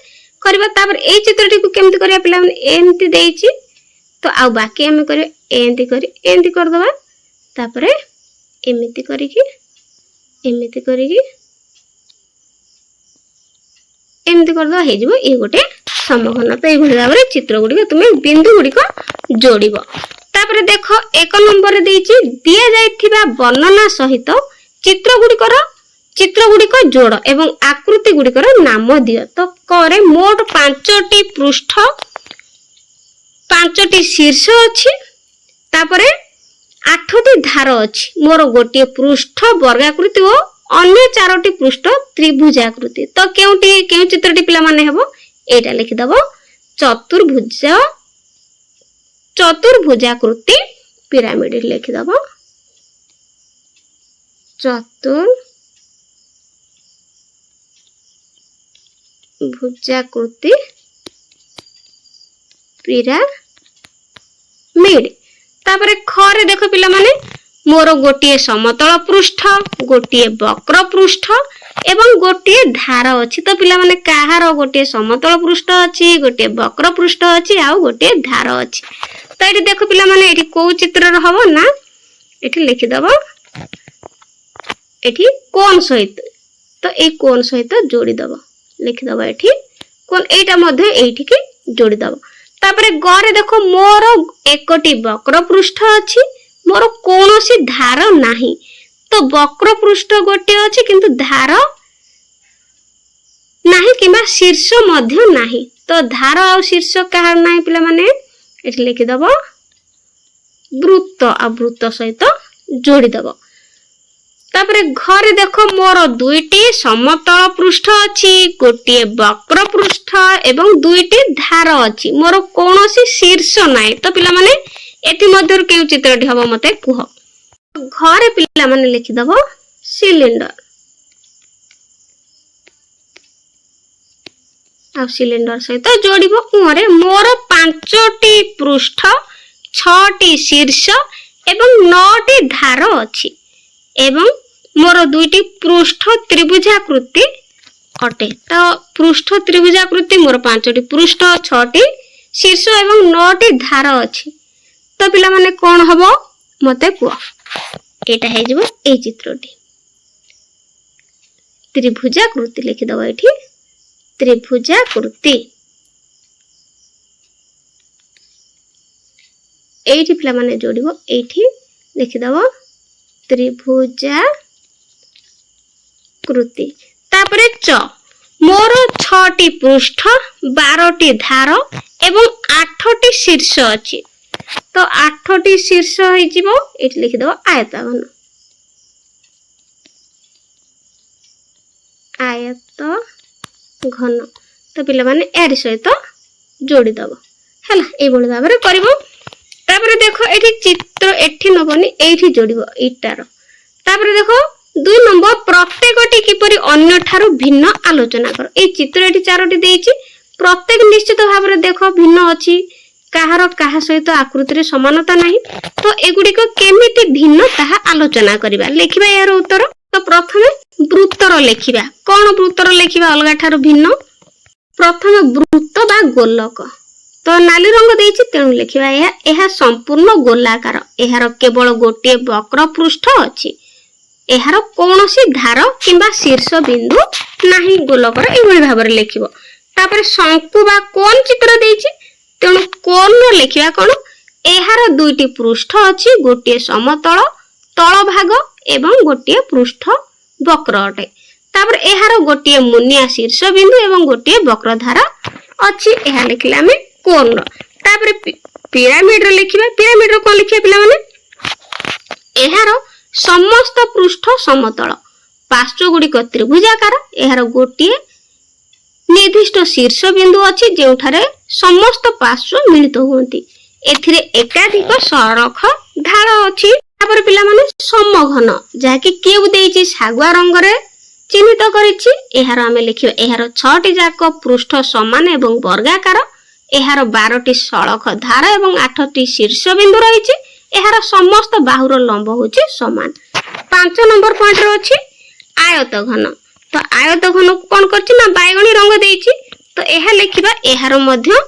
करबा। तापर एई चित्रटी को केमति करबा पिला माने एमति देइछि तो आ बाकी हम करबा एमति करी एमति कर दबा तापर एमति करी कि एमति करी कि एमति कर दो हे जिवो ए गोटे समघन। तो एई भली भाबरे चित्र गुडी को तुमे बिंदु गुडी को जोड़िबो। तापर देखो 1 नंबर रे देइछि दिया जायथिबा वर्णना सहित चित्र गुडी को जोड़ एवं आकृति गुडी को नाम दियो। तो करे मोट 5टी पृष्ठ 5टी शीर्ष अछि तापर 8टी धार अछि। मोर गोटे पृष्ठ वर्गाकृति और अन्य 4टी पृष्ठ त्रिभुजाकृति। तो केउ चित्रटी पिला माने हेबो एटा लिखि दबो चतुर्भुजाकृति पिरामिड लिखि दबो चतुर्भुजाकृति पिरामिड। तापरे खरे देखो पिला माने मोर गोटे समतल पृष्ठ, गोटे वक्र पृष्ठ एवं गोटे धार अछि। तो पिला माने काहार गोटे समतल पृष्ठ अछि, गोटे वक्र पृष्ठ अछि आ गोटे धार अछि। तो एठी देखो पिला माने एठी को चित्र रहबो ना एठी लिखि दबो एठी कोन सहित। तो ए कोन सहित जोड़ी दबो लिखि दबो एठी कोन एटा मध्ये एठी के जोड़ी दबो। तापरे गरे देखो मोर एकटी वक्र पृष्ठ अछि, मोर कोनोसी धार नाही। तो वक्र पृष्ठ गोटे अछि किंतु धार नाही किबा शीर्ष मध्य नाही। तो धार आ शीर्ष कहार नाही पिला माने एठी लिखि दबो वृत्त आ वृत्त सहित जोड़ी दबो। तापरे घरे देखो मोर दुईटी समतल पृष्ठ अछि, गोटे वक्र पृष्ठ एवं दुईटी धार अछि, मोर कोनोसी शीर्ष नाही। तो पिला माने एति मध्यरु केउ चित्रटी हबो मते कुह। घरे पिला माने लिखि दबो सिलिंडर आ सिलिंडर सहित जोड़िबो कुहरे मोर 5टी पृष्ठ 6टी शीर्ष एवं 9टी धार अछि एवं मोर 2टी पृष्ठ त्रिभुजाकृति अटे। तो पृष्ठ त्रिभुजाकृति मोर 5टी पृष्ठ 6टी शीर्ष एवं 9टी धार अछि। तो पिला माने कोन हबो मते कुआ। एटा हे जिवो ए चित्रटी त्रिभुजाकृति लिखि दबो एठी त्रिभुजाकृति। एठी पिला माने जोड़िबो एठी लिखि दबो त्रिभुजाकृति। तापरे च मोर 6टी पृष्ठ 12टी धार एवं 8टी शीर्ष अछि। तो 8टी शीर्ष होई जिवो एठी लिखि दबो आयतघन आयतघन। तो पिला माने एरि सहित जोड़ी दबो हला ए बोली भाबरे करबो। तापरे देखो एठी चित्र एठी नबनी एठी जोड़िबो इटार। तापरे देखो 2 नंबर प्रत्येकटी किपरि अन्य ठारू भिन्न आलोचना कर। ए चित्र एठी 4टी देइछि, प्रत्येक निश्चित भाबरे देखो भिन्न अछि, काहार काहा सहित आकृति रे समानता नाही। तो एगुडी को केमिति भिन्न ताहा आलोचना करिबा लेखिबा यार उत्तर। तो प्रथमे वृत्तर लेखिबा। कोन वृत्तर लेखिबा अलगा ठारू भिन्न? प्रथमे वृत्त बा गोलक। तो नाली रंग देइछि तेणु लेखिबा एहा संपूर्ण गोलाकार, एहार केवल गोटे वक्र पृष्ठ अछि, एहार कोनोसी धार किंबा शीर्ष बिंदु नाही गोलकर एभଳି भाबरे लेखिबो। तापर शंकु बा कोन चित्र देइछि तेणु कोन लेखिबा कोन एहार 2टी पृष्ठ अछि, गोटे समतल तळ भाग एवं गोटे पृष्ठ वक्र अटे। तापर एहार गोटे मुनिया शीर्ष बिंदु एवं गोटे वक्र धार अछि, एहा लिखिला हम कोन। तापर पिरामिड रे लिखिबा। पिरामिड रो कोन लिखिबा पिला माने एहार समस्त पृष्ठ समतल, पार्श्व गुडी को त्रिभुजाकार, एहार गोटे निर्दिष्ट शीर्ष बिंदु अछि जेउठारे समस्त पार्श्व मिलित होंती, एथिरे एकाधिक सरख धार अछि। तापर पिला माने समघन जाकी केउ देइछि सागुआ रंग रे चिन्हित करिछि, एहार आमे लिखिबा एहार 6टी जाक पृष्ठ समान एवं वर्गाकार, एहार 12टी सळख धार एवं 8टी शीर्ष बिंदु रहिछि, एहार समस्त बाहुर लंब होछि समान। 5 नंबर पॉइंट रे अछि आयतघन। तो आयतघन कोन करछि ना बायगणी रंग देइछि, तो एहा लिखिबा एहार मध्य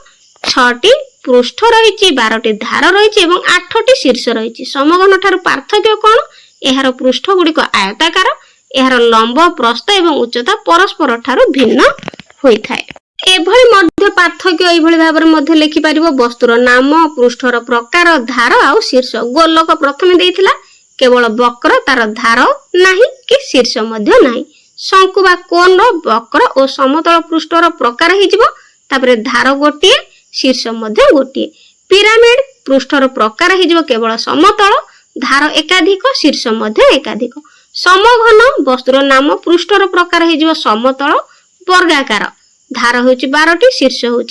6टी पृष्ठ रहिछि, 12टी धार रहिछि एवं 8टी शीर्ष रहिछि। समघन ठार पार्थक्य कोन? एहार पृष्ठ गुडी को आयताकार, एहार लंब प्रस्थ एवं उच्चता परस्पर ठार भिन्न होई थाए। एभଳି मध्य पार्थक्य एभଳି भाबरे मध्य लिखि परिबो। वस्तुर नाम, पृष्ठर प्रकार, धार आ शीर्ष। गोलक प्रथमे देइथिला केवल वक्र, तार धार नाही कि शीर्ष मध्य नाही। शंकु बा कोन रो वक्र और समतल पृष्ठर प्रकार हि जिवो, तापरे धार गोटिए शीर्ष मध्य गोटिए। पिरामिड पृष्ठर प्रकार हि जिवो केवल समतल, धार एकाधिक शीर्ष मध्य एकाधिक। समघन वस्तुर नाम पृष्ठर प्रकार हो समतल वर्गाकार धार हूँ 12टी शीर्ष हूँ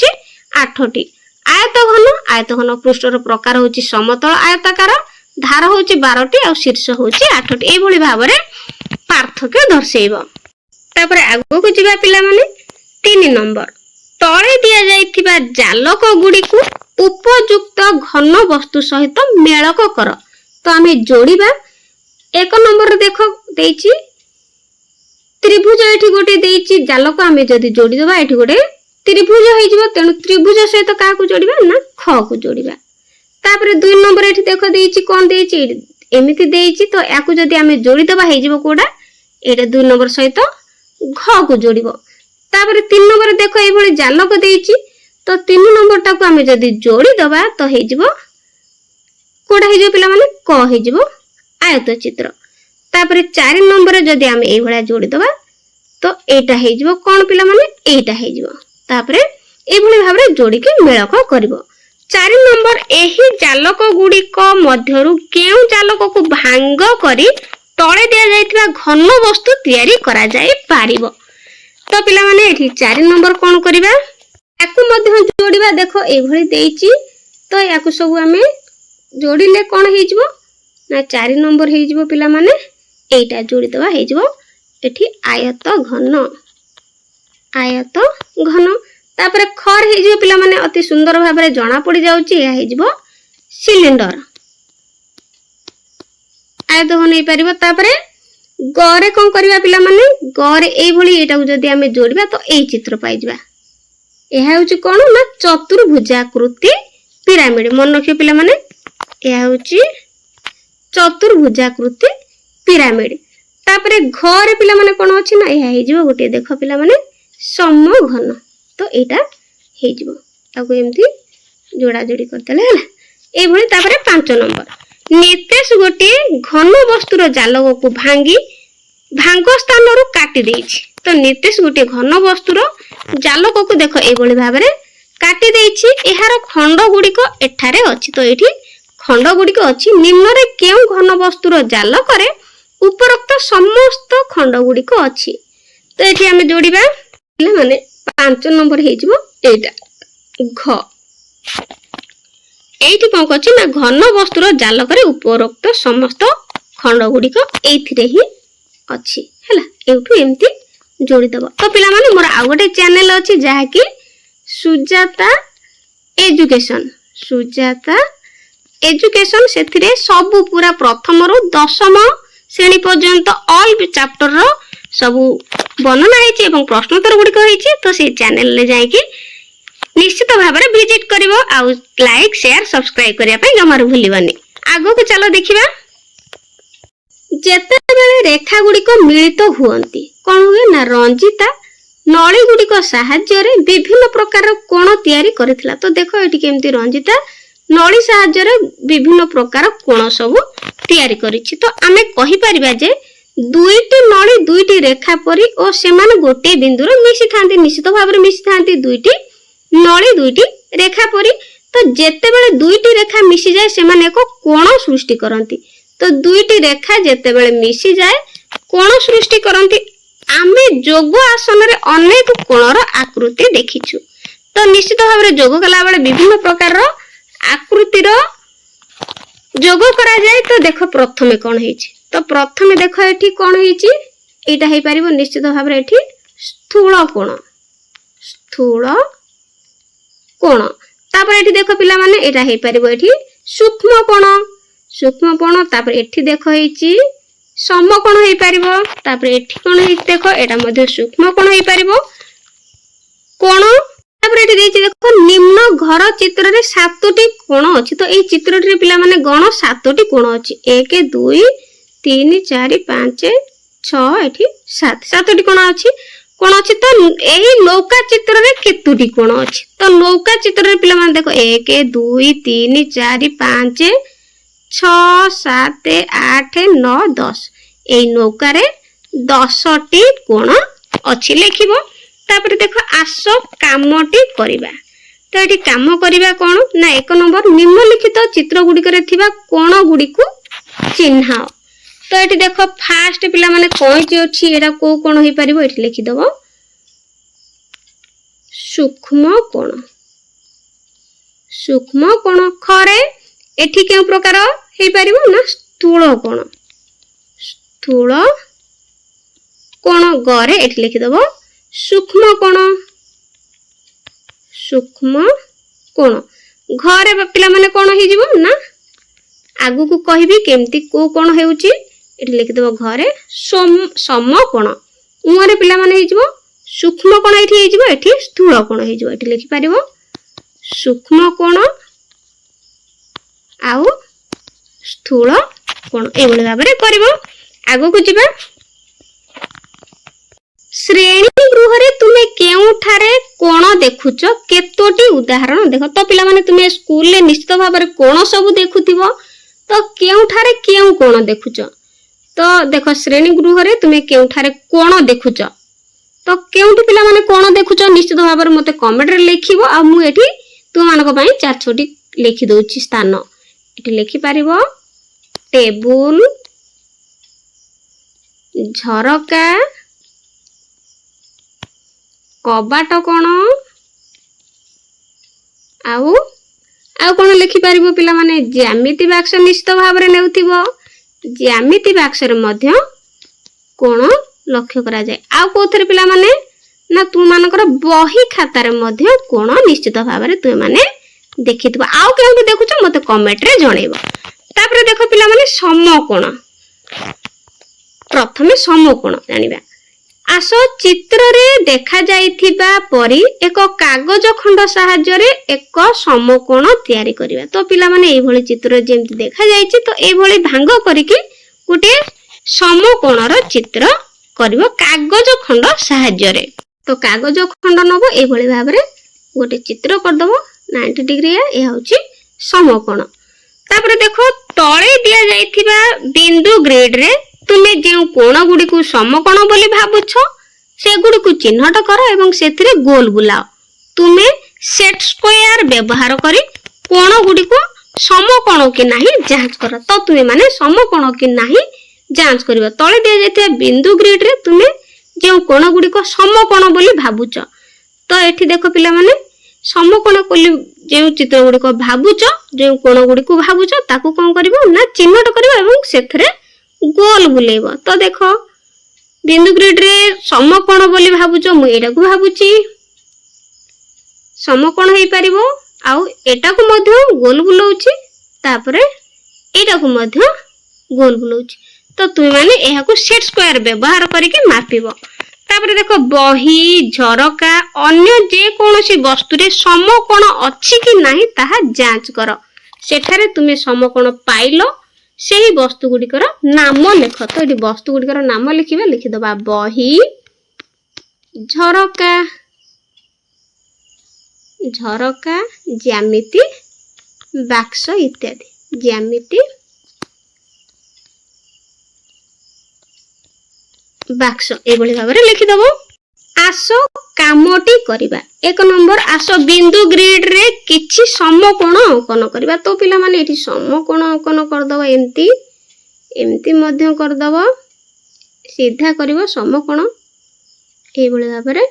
8टी आयतघन पृष्ठर प्रकार हूँ समतल आयताकार धार हूँ 12टी और शीर्ष हूँ 8टी एभली भाव में पार्थक्य दर्शेब। तापर आगो को जीवा पिला माने 3 नंबर तले दिया जाइथिबा जालक गुडी को उपयुक्त घन वस्तु सहित मेलक कर। तो आमे जोड़ीबा 1 नंबर देख देइची त्रिभुज एठी गोटे देइची जालक आमे जदी जोड़ी देबा एठी गोटे त्रिभुज होई जिवो तेनु त्रिभुज सहित का को जोड़ीबा ना ख को जोड़ीबा। तापर 2 नंबर एठी देख देइची कोन देइची एमिति देइची तो याकू जदी आमे जोड़ी देबा होई जिवो कोडा एटा 2 नंबर सहित घ को जोड़ीबो। तापर 3 नंबर देख ए भली जालक देइची तो 3 नंबर टाको आमे जदी जोड़ी दबा तो हे जिवो कोडा हे जिवो पिला माने क हे जिवो आयत चित्र। तापर 4 नंबर जदी आमे ए भला जोड़ी दबा तो एटा हे जिवो कोन पिला माने एटा हे जिवो। तापर ए भली भाबरे जोड़ी के मेलक करिवो। 4 नंबर एही जालक गुडी को मध्यरु केउ जालक को भांग करी तळे दिया जाइथिबा घन वस्तु तयारी करा जाय पारिबो। तो पिला माने एठी 4 नंबर कोन करिबा याकू मध्य जोड़ीबा देखो ए भली देइची तो याकू सब आमे जोड़ीले कोन हे जिवो ना 4 नंबर हे जिवो पिला माने एटा जोड़ी दबा हे जिवो एठी आयत घन। तापर खर हे जिवो पिला माने अति सुंदर भाबरे जणा पड़ी जाउची या हे जिवो सिलिंडर आयत घन हे परिबो। तापर गरे कोन करबा पिला माने गरे एई भली एटा को जदी आमे जोड़ीबा तो एई चित्र पाई जिबा। एहा होची कोन ना चतुर्भुजाकृति पिरामिड मन रखियो पिला माने एहा होची चतुर्भुजाकृति पिरामिड। तापरे घरे पिला माने कोन अछि ना एहा हे जिवो गोटे देखो पिला माने समघन तो एटा हे जिवो ताको एम्ति जोड़ा जोड़ी करतले हला ए भली। तापरे 5 नंबर नितेश गोटे घन वस्तुर जालक को भांगी भांग स्थान रु काटी देइछि। तो नितेश गोटे घन वस्तुर जालक को देखो ए भली भाबरे काटी देइछि। एहार खंड गुडी को एठारे अछि तो एठी खंड गुडी को अछि निम्न रे केउ घन वस्तुर जालक रे उपरोक्त समस्त खंड गुडी को अछि। तो एठी हमें जोड़ीबा माने 5 नंबर हे जिवो एटा घ एठी कोन कछि ना घन वस्तुर जालक रे उपरोक्त समस्त खंड गुडी को एथिरे ही अछि हला एठु एम्ति जोड़ी दबो। तो पिला माने मोर आ गोटे चैनल अछि जहा कि सुजाता एजुकेशन सेथिरे सब पूरा प्रथम रु 10म श्रेणी पर्यंत ऑल चैप्टर रो सब वर्णना हेछि एवं प्रश्नोत्तर गुडी को हेछि। तो से चैनल ले जाय कि निश्चित भाव में विजिट करिवो आ लाइक शेयर सब्सक्राइब करिया पई जमार भूलिबानी। आगो को चलो देखिबा जेते बेले रेखा गुडी को मिलित हुअंती कोन हुए ना रंजिता नळी गुडी को सहाय्य रे विभिन्न प्रकार कोण तयारी करथिला। तो देखो एठी केमती रंजिता नळी सहाय्य रे विभिन्न प्रकार कोण सब तयारी करिछि। तो आमे कहि परिबा जे दुईटी नळी दुईटी रेखा परी और सेमान गोटे बिंदु रे मिसि थांती निश्चित भाव रे मिसि थांती दुईटी नळी दुईटी रेखा परी। तो जेते बेले दुईटी रेखा मिसि जाय सेमान एको कोण सृष्टि करंती। तो दुईटी रेखा जेते बेले मिसि जाय कोण सृष्टि करंती। आमे जोग आसन रे अनेक कोणर आकृति देखिछु। तो निश्चित भाव रे जोग कला बेले विभिन्न प्रकार रो आकृतिर जोग करा जाय। तो देखो प्रथमे कोन हेछि तो प्रथमे देखो एठी कोन हेछि एटा हे परिबो निश्चित भाव रे एठी स्थूल कोण। तापर एठी देखो पिला माने एटा हे परिबो एठी सूक्ष्म कोण। तापर एठी देखो हेछि समकोण हे परिबो। तापर एठी कोन हेछि देखो एटा मध्ये सूक्ष्म कोण हे परिबो कोण। तापर एठी देछि देखो निम्न घर चित्र रे 7टी कोण अछि। तो एई चित्र रे पिला माने गण 7टी कोण अछि 1 2 3 4 5 6 एठी 7टी कोण अछि तो एही नौका चित्र रे केतुटी कोण अछि। तो नौका चित्र रे पिला माने देखो 1 2 3 4 5 6 7 8 9 10 एई नौका रे 10टी कोण अछि लेखिबो। तापर देखो आस कामटी करिबा। तो एठी काम करिबा कोन ना 1 नंबर निम्नलिखित चित्र गुडी करे थिबा कोण गुडी को चिन्हाओ। तो ये देख फास्ट पिला माने कईची अच्छी एटा को कोण हो पारिबो एठी लिखि दबो सूक्ष्म कोण। सूक्ष्म कोण खरे एठी के प्रकार हे पारिबो ना स्थूल कोण। स्थूल कोण गरे एठी लिखि दबो सूक्ष्म कोण। सूक्ष्म कोण घरे पिला माने कोण हे जिवो ना आगु को कहबी केमती को कोण हेउची एठी लिखि दबो घरे सम कोण। उरे पिला माने हे जिवो सूक्ष्म कोण एठी हे जिवो एठी स्थूल कोण हे जिवो एठी लिखि पारिबो सूक्ष्म कोण आउ स्थूल कोण एबोली भाबरे करबो। आगु को जिबा श्रेणी गृह रे तुमे केउठारे कोण देखुच केतोटी उदाहरण देख। तो पिला माने तुमे स्कूल ले निश्चित भाबरे कोण सब देखुथिबो तो केउठारे केउ कोण देखुच। तो देख श्रेणी गृह रे तुमे केउठारे कोण देखुच तो केउठी पिला माने कोण देखुच निश्चित भाबरे मते कमेंट रे लिखिबो आ मु एठी तुम मानको पई 4-6टी लिखि दोउची स्थान एठी लिखि पारिबो टेबुल झरका कबाट कोण आउ कोण लिखि पारिबो पिला माने ज्यामिति बाक्स निश्चित भाबरे नेउथिबो ज्यामिति बाक्स रे मध्य कोण लक्ष्य करा जाय। आउ कोथरे पिला माने ना तू मानकर बही खाता रे मध्य कोण निश्चित भाबरे तू माने देखितबो। आउ केउठी देखुछ मते कमेंट रे जणेबो। तापर देखो पिला माने समकोण। प्रथमे समकोण जानिबा आसो चित्र रे देखा जाइथिबा परी एक कागज खंड सहाय्य रे एक समकोण तयारी करिबा। तो पिला माने एई भली चित्र जेमति देखा जाइछि तो एई भली भांग करिकि गुटे समकोण रो चित्र करिवो कागज खंड सहाय्य रे। तो कागज खंड नबो एई भली भाबरे गुटे चित्र कर दबो 90 डिग्री ए होछि समकोण। तापर देखो तळे दिया जाइथिबा बिंदु ग्रिड रे तुमे जे कोण गुडी को समकोण बोली भाबुछ से गुडी को चिन्हट कर एवं सेथिरे गोल बुलाओ। तुमे सेट स्क्वायर व्यवहार करी कोण गुडी को समकोण कि नाही जांच कर। तो तुमे माने समकोण कि नाही जांच करिवो। तळे दिया जाइथिबा बिंदु ग्रिड रे तुमे जे कोण गुडी को समकोण बोली भाबुछ तो एठी देखो पिला माने समकोण कोली जे चित्र गुडी को भाबुछ जे कोण गुडी को भाबुछ ताको कोन करिवो ना चिन्हट करिवो एवं सेथिरे गोल बुलेबो। तो देखो बिंदु ग्रिड रे समकोण बोली भाबुछ मु एटा को भाबुची समकोण हेई परिबो आउ एटा को मध्य गोल बुलाउची तापरे एटा को मध्य गोल बुलाउची। तो तुम माने एहा को सेट स्क्वायर व्यवहार करके मापिबो। तापरे देखो बही झरका अन्य जे कोनोसी वस्तु रे समकोण अछि कि नाही ताहा जांच करो। सेठारे तुमे समकोण पाइलो सेही वस्तु गुडिकर नाम लिख। तो एटी वस्तु गुडिकर नाम लिखिबा लिखि दबा बही झरका झरका ज्यामिति बाक्स इत्यादि ज्यामिति बाक्स एभली भाबरे लिखि दबो। आसो कामटी करिबा। एक नंबर आसो बिंदु ग्रिड रे किछि समकोण अंकन करिबा। तो पिला माने एठी समकोण अंकन कर दबो एम्ति एम्ति मध्य कर दबो सीधा करिवो समकोण एभली भाबरे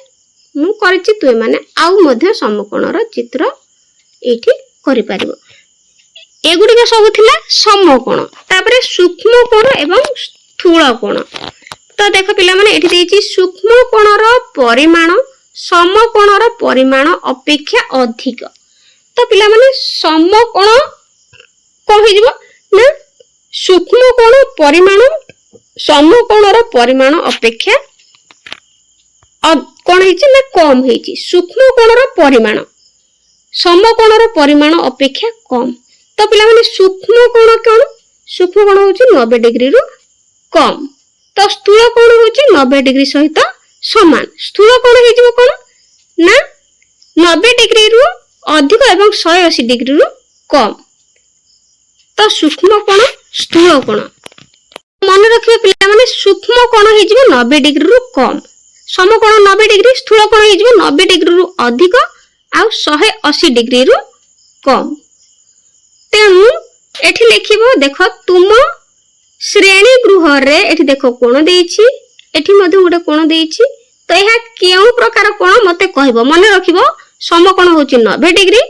मु करछि। तुय माने आउ मध्य समकोण रो चित्र एठी करि परिबो। एगुडी सब थिला समकोण तापरे सूक्ष्म कोण एवं स्थूल कोण। तो देखो पिला माने एठी देछि सूक्ष्म कोणर परिमाण समकोणर परिमाण अपेक्षा अधिक। तो पिला माने समकोण कोन हे जिवो ना सूक्ष्म कोण परिमाण समकोणर परिमाण अपेक्षा कोन हेछि ना कम हेछि। सूक्ष्म कोणर परिमाण समकोणर परिमाण अपेक्षा कम। तो पिला माने सूक्ष्म कोण कोन सूक्ष्म कोण होछि 90 डिग्री रु कम। तो स्थूल कोण होछि 90 डिग्री सहित समान। स्थूल कोण हे जिवो कोन ना 90 डिग्री रु अधिक एवं 180 डिग्री रु कम। तो सूक्ष्म कोण स्थूल कोण मन रखिबे पिला माने सूक्ष्म कोण हे जिवो 90 डिग्री रु कम समकोण 90 डिग्री स्थूल कोण हे जिवो 90 डिग्री रु अधिक आ 180 डिग्री रु कम। तेणु एठी लिखिबो देखो तुम श्रेणी गृह रे एठी देखो कोण देइछि एठी मध्ये गोटे कोण देइछि तो यह केउ प्रकार कोण मते कहबो मन रखिबो समकोण होछि 90 डिग्री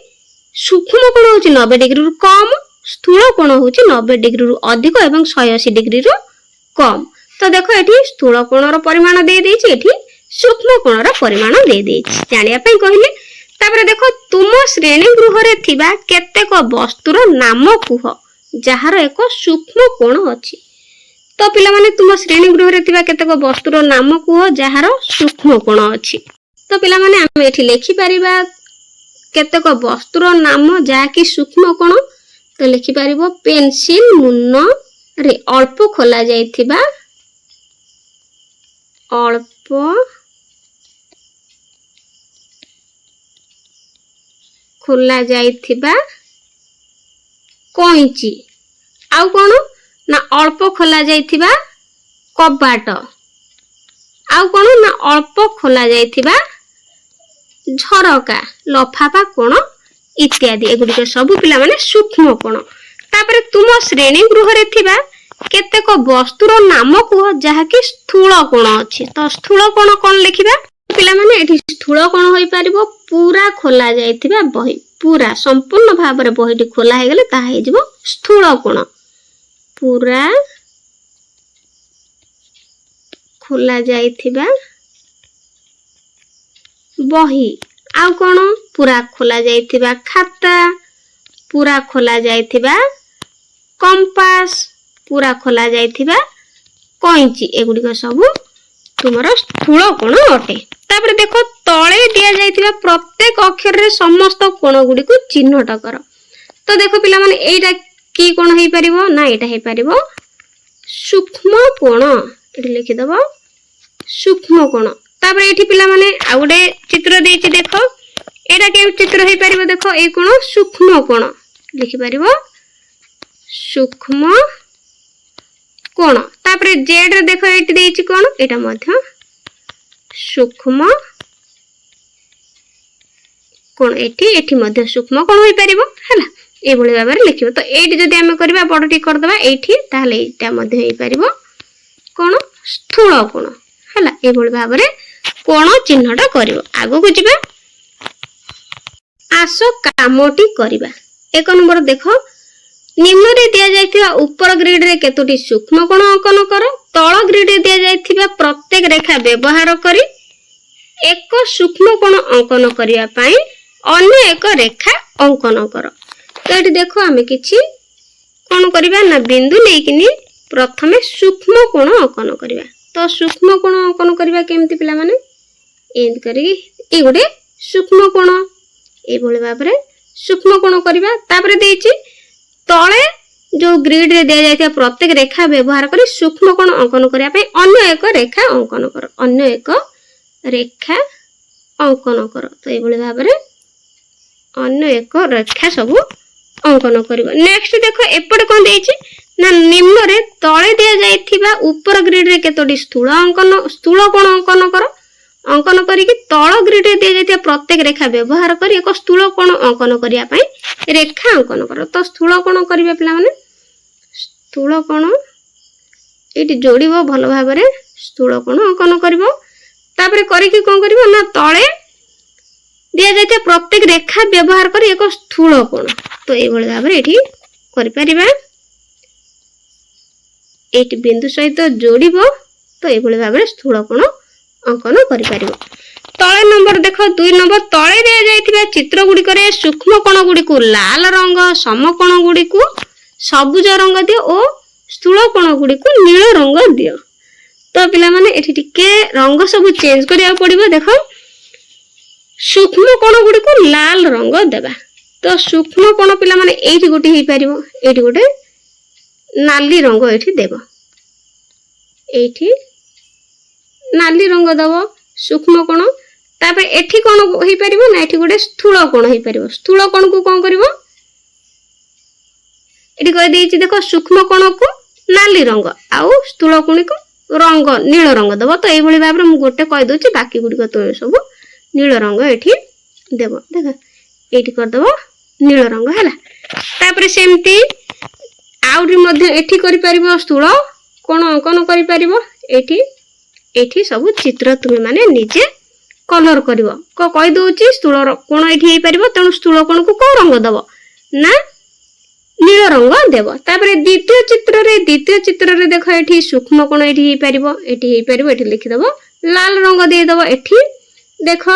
सूक्ष्म कोण होछि 90 डिग्री रु कम स्थूल कोण होछि 90 डिग्री रु अधिक एवं 180 डिग्री रु कम तो देखो एठी स्थूल कोण रो परिमाण दे देइछि एठी सूक्ष्म कोण रो परिमाण दे देइछि जानिया पई कहिली तापर देखो तुम श्रेणी गृह रे थिबा केतेक वस्तुर नाम कुह जहार एक सूक्ष्म कोण अछि तो पिला माने तुम श्रेणी गृह रे थिबा केतेक वस्तुर नाम कुह जहार सूक्ष्म कोण अछि तो पिला माने हम एठी लिखि परिबा केतेक वस्तुर नाम जहा कि सूक्ष्म कोण तो लिखि परिबो पेंसिल मुन्न रे अल्प खोला जायथिबा अल्प खोला जायथिबा कोइची आउ कोन ना अल्प खोला जायथिबा कबाट आउ कोन ना अल्प खोला जायथिबा झरका लफाफा कोण इत्यादि एगुडी सब पिला माने सूक्ष्म कोण तापर तुम श्रेणी गृह रे थिबा केतेक वस्तुर नाम कुह जहा कि स्थूल कोण अछि तो स्थूल कोण कोन लिखिबा पिला माने एठी स्थूल कोण होई परिबो पूरा खोला जायथिबा बही पूरा संपूर्ण भाव रे बहीटी खोला हे गेले ता हे जिवो स्थूल कोण पूरा खोला जायथिबा बही आउ कोन पूरा खोला जायथिबा खाता पूरा खोला जायथिबा कंपास पूरा खोला जायथिबा कोइची एगुडी सब तुमरो स्थूल कोण अटे तापर देखो तळे दिया जायथिबा प्रत्येक अक्षर रे समस्त कोण गुडी को चिन्हट कर तो देखो पिला माने एटा की कोण हेई परिबो ना एटा हेई परिबो सूक्ष्म कोण एठी लिखि दबो सूक्ष्म कोण तापर एठी पिला माने आ गुडे चित्र देछि देखो एटा के चित्र हेई परिबो देखो ए कोण सूक्ष्म कोण लिखि परिबो सूक्ष्म कोण तापर जेड रे देखो एठी देछि कोण एटा मध्य सूक्ष्म कोण एठी मध्य सूक्ष्म कोण होई परिबो हला ए भली भाबरे लिखिबो तो एठी जदी हम करबा बडटी कर दबा एठी ताहले एटा मध्य होई परिबो कोण स्थूल कोण हला ए भली भाबरे कोण चिन्हटा करिवो आगो को जिबा आसो कामटी करिबा एक नंबर देखो निम्न रे दिया जायथिबा ऊपर ग्रिड रे केतोटी सूक्ष्म कोण अंकन करो तळ ग्रिड रे दिया जायथिबा प्रत्येक रेखा व्यवहार करी एक सूक्ष्म कोण अंकन करिया पई अन्य एक रेखा अंकन करो तो एठी देखो हमें किछि कोन करिबा ना बिंदु लेकिनी प्रथमे सूक्ष्म कोण अंकन करिबा तो सूक्ष्म कोण अंकन करिबा केमति पिला माने एंड करी ए गोटे सूक्ष्म कोण ए भली भाबरे सूक्ष्म कोण करिबा तापर देछि तळे जो ग्रिड रे दिया जायता प्रत्येक रेखा व्यवहार करी सूक्ष्म कोण अंकन करिया पई अन्य एक रेखा अंकन करो अन्य एक रेखा अंकन करो तो ए भली भाबरे अन्य एक रेखा सब अंकन करिबो नेक्स्ट देखो एपटे कोन देछि ना निम्न रे तळे दिया जायथिबा ऊपर ग्रिड रे केतोटी स्थूल कोण अंकन करो अंकन करी कि तळ ग्रिड रे दिया जायथिबा प्रत्येक रेखा व्यवहार करी एक स्थूल कोण अंकन करिया पई रेखा अंकन करो तो स्थूल कोण करिबे पिला माने स्थूल कोण एटी जोड़िबो भलो भाबरे स्थूल कोण अंकन करिवो तापर करी कि कोन करिवो ना तळे दिया जायथिबा प्रत्येक रेखा व्यवहार करी एक स्थूल कोण तो ए भली भाबरे एठी करि परिबा एटी बिंदु सहित जोड़िबो तो ए भली भाबरे स्थूल कोण अंकन करि परिबो तळे नंबर देखो 2 नंबर तळे दिया जायथिबा चित्र गुडी करे सूक्ष्म कोण गुडी को लाल रंग समकोण गुडी को सबुज रंग दियो ओ स्थूल कोण गुडी को नील रंग दियो तो पिला माने एठी टिके रंग सब चेंज करिया पड़िबो देखो सूक्ष्म कोण गुडी को लाल रंग देबा तो सूक्ष्म कोण पिला माने एठी गोटी हेई परिबो एठी गोटे नाली रंग एठी देबो एठी नाली रंग दबो सूक्ष्म कोण तापर एठी कोन होई परिबो ना एठी गोटे स्थूल कोण होई परिबो स्थूल कोण को कोन करिवो एठी कहि देछि देखो सूक्ष्म कोण को नाली रंग आउ स्थूल कोण को रंग नील रंग दबो तो एई भली भाबरे मु गोटे कहि दोछि बाकी गुडी को तो सब नील रंग एठी देबो देखो एठी कर दबो नील रंग हला तापर सेमती आउरी मध्य एठी करि परिबो स्थूल कोण अंकन करि परिबो एठी एठी सब चित्र तुमे माने निजे कलर करिवो को कहि दोउची स्थूल कोण एठी हे परिबो तणु स्थूल कोण को को रंग दबो ना नील रंग देव। तापर द्वितीय चित्र रे देख एठी सूक्ष्म कोण एठी हे परिबो एठी लिखि दबो लाल रंग दे दबो एठी देख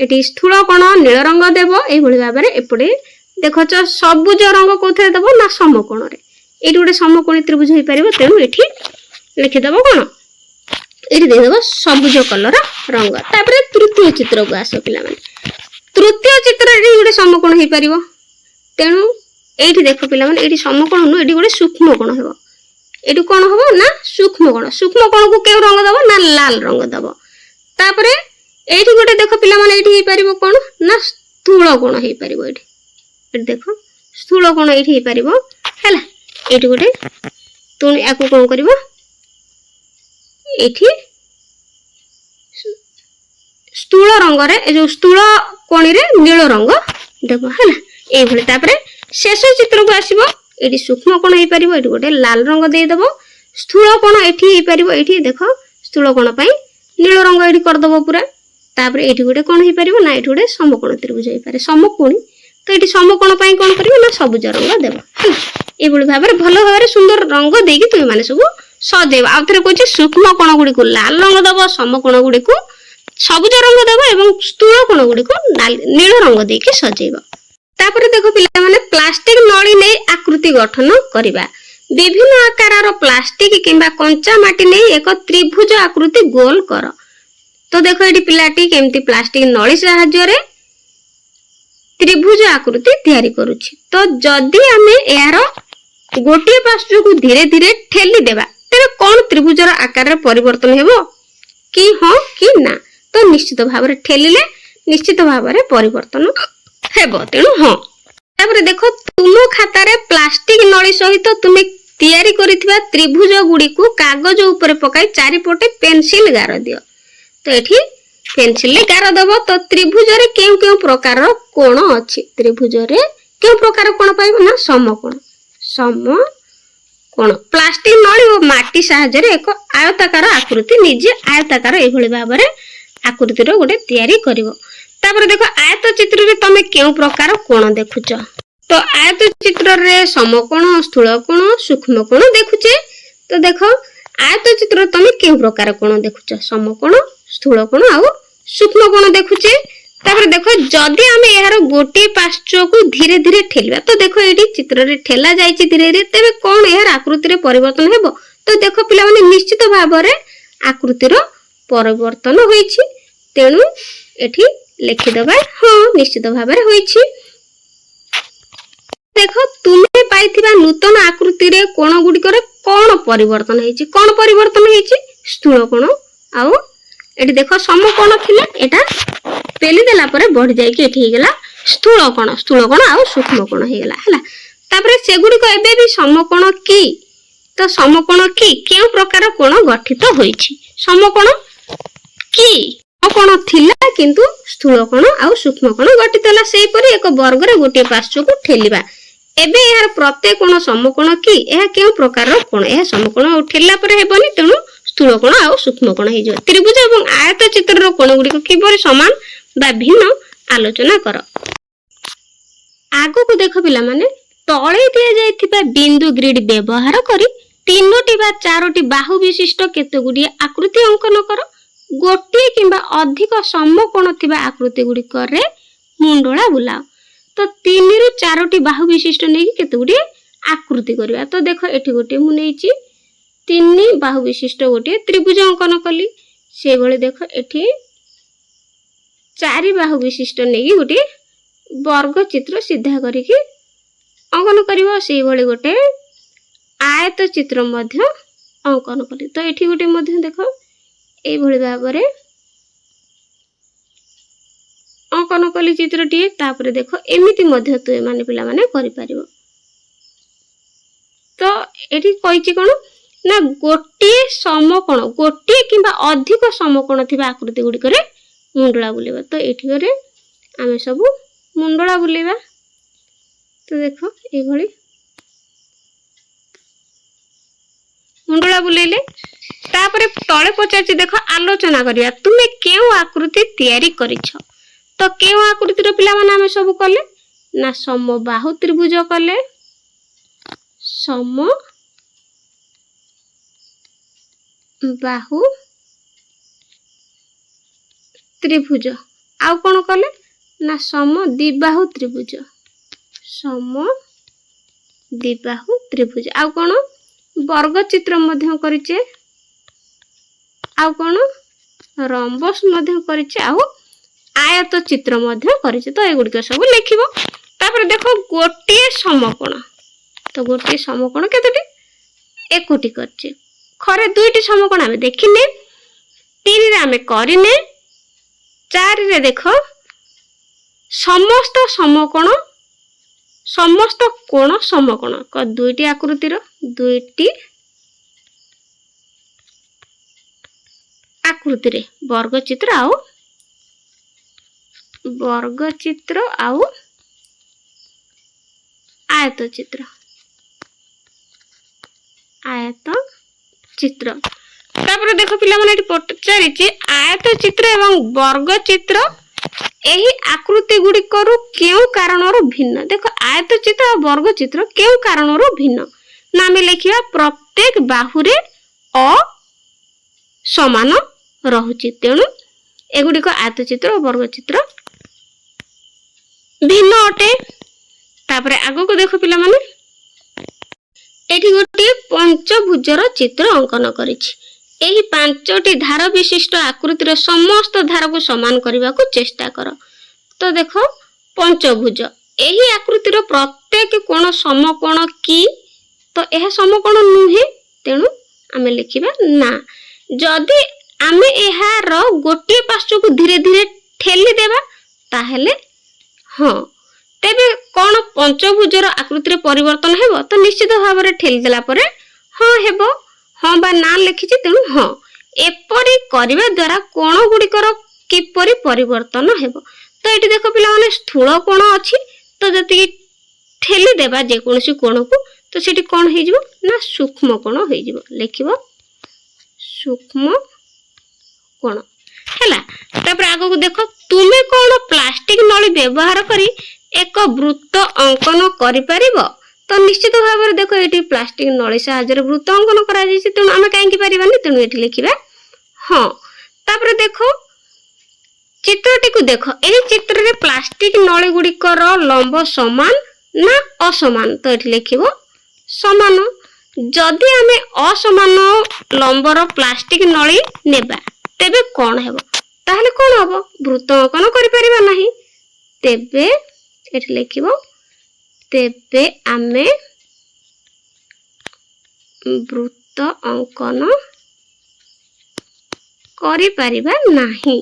एठी स्थूल कोण नील रंग देव एई भली भाबरे एपडे देखछ सबुज रंग कोथरे देव ना समकोण रे एठी गोटे समकोणी त्रिभुज हे परिबो तेनु एठी लिखि दबो कोण एठी दे दबो सबुज कलर रंग। तापर तृतीय चित्र को आसो पिला माने तृतीय चित्र रे गोटे समकोण हे परिबो तेनु एठी देखो पिला माने एठी समकोण नु एठी गोटे सूक्ष्म कोण हेबो एठी कोण हेबो ना सूक्ष्म कोण को केउ रंग दबो ना लाल रंग दबो। तापरे एठी गोटे देखो पिला माने एठी हे परिबो कोण ना स्थूल कोण हे परिबो एठी देखो स्थूल कोण एठी हे परिबो हैला एठी गोटे तुनी आकु कोन करबो एठी स्थूल रंग रे ए जो स्थूल कोणी रे नील रंग देबो हैला एई भले। तापरे शेष चित्र को आसीबो एठी सूक्ष्म कोण हे परिबो एठी गोटे लाल रंग दे देबो स्थूल कोण एठी हे परिबो एठी देखो स्थूल कोण पई नील रंग एठी कर दबो पूरा। तापर एठी गोटे कोण हे परिबो ना एठी गोटे समकोण त्रिभुज हे पारे समकोणी तो एठी समकोण पई कोण करिबो ना सबुज रंग देबो हैला ए भली भाबरे भलो भाबरे सुंदर रंग देकी तुम माने सब सजेब। आ थरे कहछि सूक्ष्म कोण गुडी को लाल रंग देबो समकोण गुडी को सबुज रंग देबो एवं स्थूल कोण गुडी को नील रंग देकी सजेबो। तापर देखो पिला माने प्लास्टिक नळी नै आकृति गठन करिबा विभिन्न आकार प्लास्टिक किंबा कंचा माटी नै एक त्रिभुज आकृति गोल कर। तो देखो एटी पिलाटी केमती प्लास्टिक नळी सहाय्य रे त्रिभुज आकृति तैयारी करूछि। तो जदि आमे यार गोटे पार्श्व को धीरे धीरे ठेली देबा तेरे कोन त्रिभुजर आकार रे परिवर्तन हेबो कि हां कि ना तो निश्चित भाव रे ठेलिले निश्चित भाव रे परिवर्तन हेबो तेनु हां। तापर देखो तुम खाता रे प्लास्टिक नळी सहित तुमे तैयारी करिथिबा त्रिभुज गुडी को कागज ऊपर पकाई चारि पटे पेंसिल गार दियो। तो एठी पेंसिल ले गार दबो तो त्रिभुज रे केउ केउ प्रकार रो कोण अछि त्रिभुज रे केउ प्रकार कोण पाइबो ना समकोण कोण प्लास्टिक नळी ओ माटी सहाय्य रे एक आयताकार आकृति निजे आयताकार ए भली भाव रे आकृति रो गोटे तैयारी करिवो। तापर देखो आयत चित्र रे तमे केउ प्रकार कोण देखुछ तो आयत चित्र रे समकोण स्थूल कोण सूक्ष्म कोण देखुचे। तो देखो आयत चित्र तमे केउ प्रकार कोण देखुछ समकोण स्थूल कोण आ सूक्ष्म कोण देखुचे। तापर देखो जदि आमे यार गोटे पार्श्व को धीरे धीरे ठेलबा तो देखो एटी चित्र रे ठेला जाईची धीरे धीरे तेबे कोन यार आकृति रे परिवर्तन हेबो। तो देखो पिला माने निश्चित भाव रे आकृति रो परिवर्तन होईची तेनु एठी लिखि दबा हां निश्चित भाव रे होईची। देखो तुमे पाइथिबा नूतन आकृति रे कोण गुडी करे कोण परिवर्तन हेची कोण परिवर्तन हेची स्थूल कोण आ एठी देखो समकोण थिला एटा पेली देला परे बढ़ जाई के एठी गेला स्थूल कोण आ सूक्ष्म कोण हे गेला हैला। तापरे से गुडी को एबे भी समकोण की तो समकोण की केउ प्रकार कोण गठित होईची समकोण की कोण थिला किंतु स्थूल कोण आ सूक्ष्म कोण गठित होला सेही परी एक वर्ग रे गोटे पार्श्व को ठेलिबा एबे यार प्रत्येक कोण समकोण की एहा केउ प्रकार कोण एहा समकोण ठेला परे हेबनी तेनु स्थूल कोण आ सूक्ष्म कोण हे जो त्रिभुज एवं आयत चित्र रो कोण गुडी को किबरी समान बा भिन्न आलोचना कर। आगो को देखो पिला माने तळे दिया जायथिबा बिंदु ग्रिड व्यवहार करी तीनोटी बा चारोटी बाहु विशिष्ट केते गुडी आकृति अंकन कर गोटे किंबा अधिक समकोण थिबा आकृति गुडी करे मुंडोळा बुलाओ। तो 3 रु 4टी बाहु विशिष्ट नै केते गुडी आकृति करबा। तो देखो एठी गोटे मु नैची 3 बाहु विशिष्ट गोटे त्रिभुज अंकन कली से बळे देखो एठी 4 बाहु विशिष्ट नै गोटे वर्ग चित्र सीधा करिकि अंकन करिवो से बळे गोटे आयत चित्र मध्य अंकन कली। तो एठी गोटे मध्य देखो ए भली भाबरे अंकन कली चित्रटी तापरे देखो एमिति मध्य तु माने पिला माने करि परिवो। तो एठी कहिछि कोन ना गोटे समकोण गोटे किंबा अधिक समकोण थिबा आकृति गुडी करे मुंडला बुलेबा। तो एठी करे आमे सब मुंडला बुलेबा। तो देखो ए भली ମୁଣ୍ଡଳା ବୁଲେଇଲେ। ତାପରେ ତଳେ ପଚାରିଛି ଦେଖ ଆଲୋଚନା କରିବା ତୁମେ କେଉଁ ଆକୃତି ତିଆରି କରିଛ। ତ କେଉଁ ଆକୃତିର ପିଲାମାନେ ଆମେ ସବୁ କଲେ ନା ସମବାହୁ ତ୍ରିଭୁଜ କଲେ, ସମବାହୁ ତ୍ରିଭୁଜ। ଆଉ କଣ କଲେ ନା ସମଦ୍ୱିବାହୁ ତ୍ରିଭୁଜ, ସମଦ୍ୱିବାହୁ ତ୍ରିଭୁଜ। ଆଉ କଣ ବର୍ଗ ଚିତ୍ର ମଧ୍ୟ କରିଛେ, ଆଉ କଣ ରମ୍ବସ୍ ମଧ୍ୟ କରିଛେ, ଆଉ ଆୟତ ଚିତ୍ର ମଧ୍ୟ କରିଛେ। ତ ଏଗୁଡିକ ସବୁ ଲେଖିବ। ତାପରେ ଦେଖ ଗୋଟିଏ ସମକୋଣ। ତ ଗୋଟିଏ ସମକୋଣ କେତୋଟି 1ଟି କରିଛେ। ଖରେ 2ଟି ସମକୋଣ ଆମେ ଦେଖିନେ, 3ରେ ଆମେ କରିନେ, 4ରେ ଦେଖ ସମସ୍ତ ସମକୋଣ, ସମସ୍ତ କୋଣ ସମକୋଣ 2ଟି ଆକୃତିର 2ଟି ଆକୃତିରେ ବର୍ଗଚିତ୍ର ଆଉ ଆୟତ ଚିତ୍ର। ତାପରେ ଦେଖ ପିଲାମାନେ ଏଠି ପଚାରିଛି ଆୟତ ଚିତ୍ର ଏବଂ ବର୍ଗ ଚିତ୍ର ଏହି ଆକୃତି ଗୁଡିକରୁ କେଉଁ କାରଣରୁ ଭିନ୍ନ। ଦେଖ ଆୟତ ଚିତ୍ର ଆଉ ବର୍ଗ ଚିତ୍ର କେଉଁ କାରଣରୁ ଭିନ୍ନ ନା ଆମେ ଲେଖିବା ପ୍ରତ୍ୟେକ ବାହୁରେ ଅସମାନ ରହୁଛି, ତେଣୁ ଏଗୁଡିକ ଆୟତ ଚିତ୍ର ଓ ବର୍ଗ ଚିତ୍ର ଭିନ୍ନ ଅଟେ। ତାପରେ ଆଗକୁ ଦେଖ ପିଲାମାନେ ଏଠି ଗୋଟିଏ ପଞ୍ଚଭୁଜର ଚିତ୍ର ଅଙ୍କନ କରିଛି। ଏହି 5ଟି ଧାର ବିଶିଷ୍ଟ ଆକୃତିର ସମସ୍ତ ଧାରକୁ ସମାନ କରିବାକୁ ଚେଷ୍ଟା କର। ତ ଦେଖ ପଞ୍ଚଭୁଜ, ଏହି ଆକୃତିର ପ୍ରତ୍ୟେକ କୋଣ ସମକୋଣ କି? ତ ଏହା ସମକୋଣ ନୁହେଁ, ତେଣୁ ଆମେ ଲେଖିବା ନା। ଯଦି ଆମେ ଏହାର ଗୋଟିଏ ପାର୍ଶ୍ୱକୁ ଧୀରେ ଧୀରେ ଠେଲି ଦେବା ତାହେଲେ ହଁ। ତେବେ କଣ ପଞ୍ଚଭୁଜର ଆକୃତିରେ ପରିବର୍ତ୍ତନ ହେବ? ତ ନିଶ୍ଚିତ ଭାବରେ ଠେଲି ଦେଲା ପରେ ହଁ ହେବ। ହଁ ବା ନା ଲେଖିଛି, ତେଣୁ ହଁ। ଏପରି କରିବା ଦ୍ୱାରା କୋଣ ଗୁଡିକର କିପରି ପରିବର୍ତ୍ତନ ହେବ? ତ ଏଠି ଦେଖ ପିଲାମାନେ ସ୍ଥୂଳ କୋଣ ଅଛି, ତ ଯେତିକି ଠେଲି ଦେବା ଯେକୌଣସି କୋଣକୁ ତ ସେଠି କଣ ହେଇଯିବ ନା ସୂକ୍ଷ୍ମ କୋଣ ହେଇଯିବ। ଲେଖିବ ସୂକ୍ଷ୍ମ କୋଣ ହେଲା। ତାପରେ ଆଗକୁ ଦେଖ ତୁମେ କଣ ପ୍ଲାଷ୍ଟିକ ନଳୀ ବ୍ୟବହାର କରି ଏକ ବୃତ୍ତ ଅଙ୍କନ କରିପାରିବ। ତ ନିଶ୍ଚିତ ଭାବରେ ଦେଖ ଏଠି ପ୍ଲାଷ୍ଟିକ ନଳୀ ସାହାଯ୍ୟରେ ବୃତ୍ତ ଅଙ୍କନ କରାଯାଇଛି, ତେଣୁ ଆମେ କାହିଁକି ପାରିବାନି, ତେଣୁ ଏଠି ଲେଖିବା ହଁ। ତାପରେ ଦେଖ ଚିତ୍ରଟିକୁ ଦେଖ, ଏହି ଚିତ୍ରରେ ପ୍ଲାଷ୍ଟିକ ନଳୀ ଗୁଡିକର ଲମ୍ବ ସମାନ ନା ଅସମାନ। ତ ଏଠି ଲେଖିବ ସମାନ। ଯଦି ଆମେ ଅସମାନ ଲମ୍ବର ପ୍ଲାଷ୍ଟିକ ନଳୀ ନେବା ତେବେ କଣ ହେବ? ତାହେଲେ କଣ ହବ? ବୃତ୍ତ ଅଙ୍କନ କରିପାରିବା ନାହିଁ। ତେବେ ଏଠି ଲେଖିବ ତେବେ ଆମେ ବୃତ୍ତ ଅଙ୍କନ କରିପାରିବା ନାହିଁ।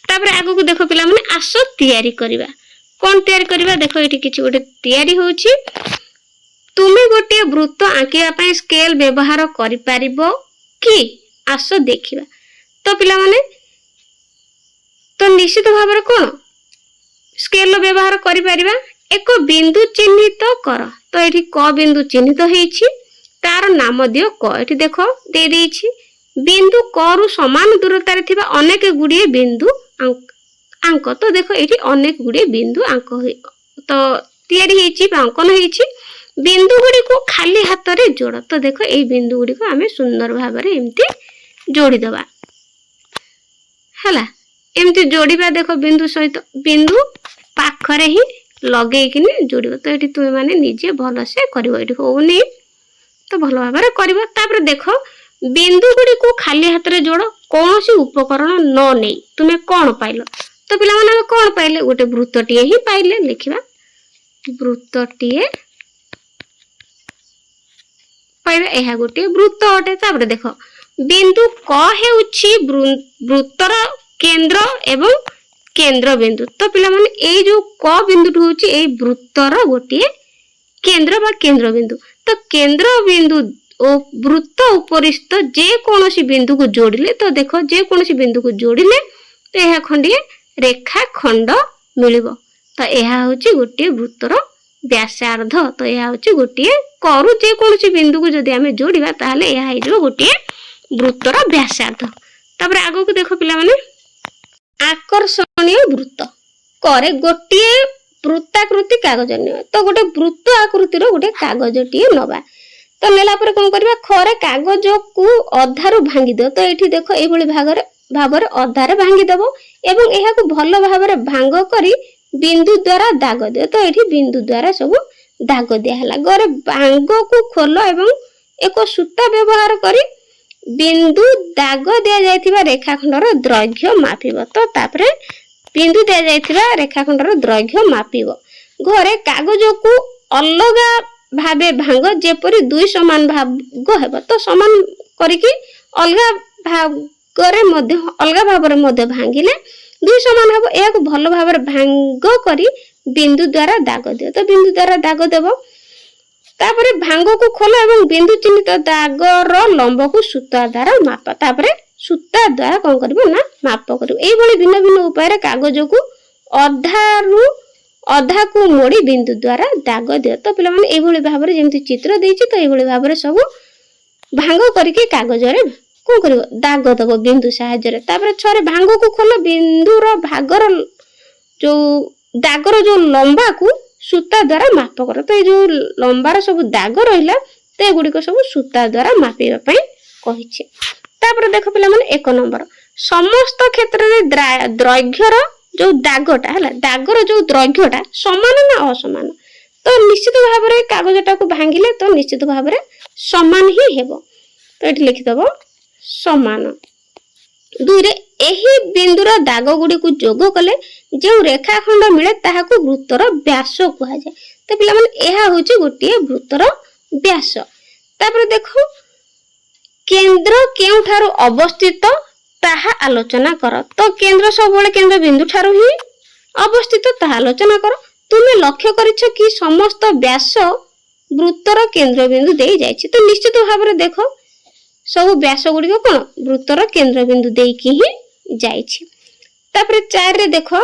ତାପରେ ଆଗକୁ ଦେଖ ପିଲାମାନେ ଆସ ତିଆରି କରିବା। କଣ ତିଆରି କରିବା? ଦେଖ ଏଠି କିଛି ଗୋଟେ ତିଆରି ହଉଛି। ତୁମେ ଗୋଟିଏ ବୃତ୍ତ ଆଙ୍କିବା ପାଇଁ ସ୍କେଲ ବ୍ୟବହାର କରିପାରିବ କି? ଆସ ଦେଖିବା। ତ ପିଲାମାନେ ତ ନିଶ୍ଚିତ ଭାବରେ କଣ ସ୍କେଲ ବ୍ୟବହାର କରିପାରିବା। ଏକ ବିନ୍ଦୁ ଚିହ୍ନିତ କର। ତ ଏଠି କ ବିନ୍ଦୁ ଚିହ୍ନିତ ହେଇଛି, ତାର ନାମ ଦିଅ କ। ଏଠି ଦେଖ ଦେଇଛି ବିନ୍ଦୁ କ ରୁ ସମାନ ଦୂରତାରେ ଥିବା ଅନେକ ଗୁଡିଏ ବିନ୍ଦୁ ଆଙ୍କ। ତ ଦେଖ ଏଠି ଅନେକ ଗୁଡିଏ ବିନ୍ଦୁ ଆଙ୍କ ତ ତିଆରି ହେଇଛି ବା ଅଙ୍କନ ହେଇଛି। ବିନ୍ଦୁ ଗୁଡିକୁ ଖାଲି ହାତରେ ଯୋଡ। ତ ଦେଖ ଏଇ ବିନ୍ଦୁ ଗୁଡିକୁ ଆମେ ସୁନ୍ଦର ଭାବରେ ଏମିତି ଯୋଡିଦବା ହେଲା। ଏମିତି ଯୋଡିବା। ଦେଖ ବିନ୍ଦୁ ସହିତ ବିନ୍ଦୁ ପାଖରେ ହିଁ ଲଗେଇକିନି ଯୋଡିବ। ତ ଏଠି ତୁମେ ମାନେ ନିଜେ ଭଲସେ କରିବ। ଏଠି ହଉନି ତ ଭଲ ଭାବରେ କରିବ। ତାପରେ ଦେଖ ବିନ୍ଦୁ ଗୁଡିକୁ ଖାଲି ହାତରେ ଯୋଡ, କୌଣସି ଉପକରଣ ନ ନେଇ। ତୁମେ କଣ ପାଇଲ? ତ ପିଲାମାନେ ଆମେ କଣ ପାଇଲେ? ଗୋଟେ ବୃତ୍ତଟିଏ ହିଁ ପାଇଲେ। ଲେଖିବା ବୃତ୍ତଟିଏ ପାଇବା। ଏହା ଗୋଟିଏ ବୃତ୍ତ ଅଟେ। ତାପରେ ଦେଖ ବିନ୍ଦୁ କ ହେଉଛି ବୃତ୍ତର କେନ୍ଦ୍ର ଏବଂ କେନ୍ଦ୍ର ବିନ୍ଦୁ। ତ ପିଲାମାନେ ଏଇ ଯୋଉ କ ବିନ୍ଦୁଟି ହଉଛି ଏଇ ବୃତ୍ତର ଗୋଟିଏ କେନ୍ଦ୍ର ବା କେନ୍ଦ୍ର ବିନ୍ଦୁ। ତ କେନ୍ଦ୍ର ବିନ୍ଦୁ ଓ ବୃତ୍ତ ଉପରିସ୍ଥ ଯେକୌଣସି ବିନ୍ଦୁକୁ ଯୋଡ଼ିଲେ, ତ ଦେଖ ଯେକୌଣସି ବିନ୍ଦୁକୁ ଯୋଡ଼ିଲେ ତ ଏହା ଖଣ୍ଡିଏ ରେଖା ଖଣ୍ଡ ମିଳିବ। ତ ଏହା ହଉଛି ଗୋଟିଏ ବୃତ୍ତର व्यासार्ध तो यह हूँ गोटे करू जेकोसी बिंदु को जदि आम जोड़ा ताहले यह हो गोटे वृत्तर व्यासार्ध। तापर आगो को देख पिला माने आकर्षणीय वृत्त करे गोटे वृत्ताकृति कागज नियो तो गोटे वृत्त आकृतिर गोटे कागजटी नवा तो नेला पर कौन करबा खरे कागज को अधारु भांगी दो तो एठी देखो ए भली भाବରେ अधारे भांगी देबो एवं एहा को भलो भाବରେ भांग करी बिंदु द्वारा दाग दियो तो एठी बिंदु द्वारा सब दाग दिया हला गरे भांग को खोलो एवं एको सूता व्यवहार करी बिंदु दाग दिया जायथिबा रेखाखंडर दैर्घ्य मापिबो तो तापरे बिंदु दिया जायथिबा रेखाखंडर दैर्घ्य मापिबो घरे कागज को अलगा भाबे भांग जेपरि दुई समान भाग हेबो तो समान करिकि अलगा भागरे मध्य अलगा भाबरे मध्य भांगिले दुई समान हेबो एक भलो भाबरे भांग करी बिंदु द्वारा दाग दियो तो बिंदु द्वारा दाग देबो तापरे भांग को खोलो एवं बिंदु चिन्हित दागर लंब को सूता द्वारा माप तापरे सूता द्वारा कौन करिवो ना माप करिवो एई भली भिन्न भिन्न उपाय रे कागज को अधारु अधा को मोड़ी बिंदु द्वारा दाग दियो तो पिला माने एई भली भाबरे जेमति चित्र देछि तो एई भली भाबरे सब भांग करके कागज रे कौन करिवो दाग दबो बिंदु सहायता रे तापरे छरे भांग को खोलो बिंदु रो भागर जो दागर जो लंबा को सूता द्वारा माप कर तो जो लंबार सब दाग रहिला ते गुडी को सब सूता द्वारा मापिबा पई कहिछि। तापर देखो पिला माने 1 नंबर समस्त क्षेत्र रे दैर्घ्यर जो दागटा हला दागर जो दैर्घ्यटा समान ना असमान तो निश्चित भाव रे कागजटा को भांगिले तो निश्चित भाव रे समान ही हेबो तो एठी लिखि दबो समान। दुई रे एही बिंदुर दाग गुडी को जोग कले जो रेखाखंड मिले ताहा को वृत्तर व्यास कहा जाए तो पिला माने एहा होची गोटे वृत्तर व्यास। तापर देखो केंद्र केउ ठारू अवस्थित ताहा आलोचना कर तो केंद्र सब बेले केंद्र बिंदु ठारू ही अवस्थित ताहा आलोचना कर तुमे लक्ष्य करिछ कि समस्त व्यास वृत्तर केंद्र बिंदु देई जायछि तो निश्चित भाव रे देखो सब व्यास गुडी को कोन वृत्तर केंद्र बिंदु देई कि ही जायछि। तापर 4 रे देखो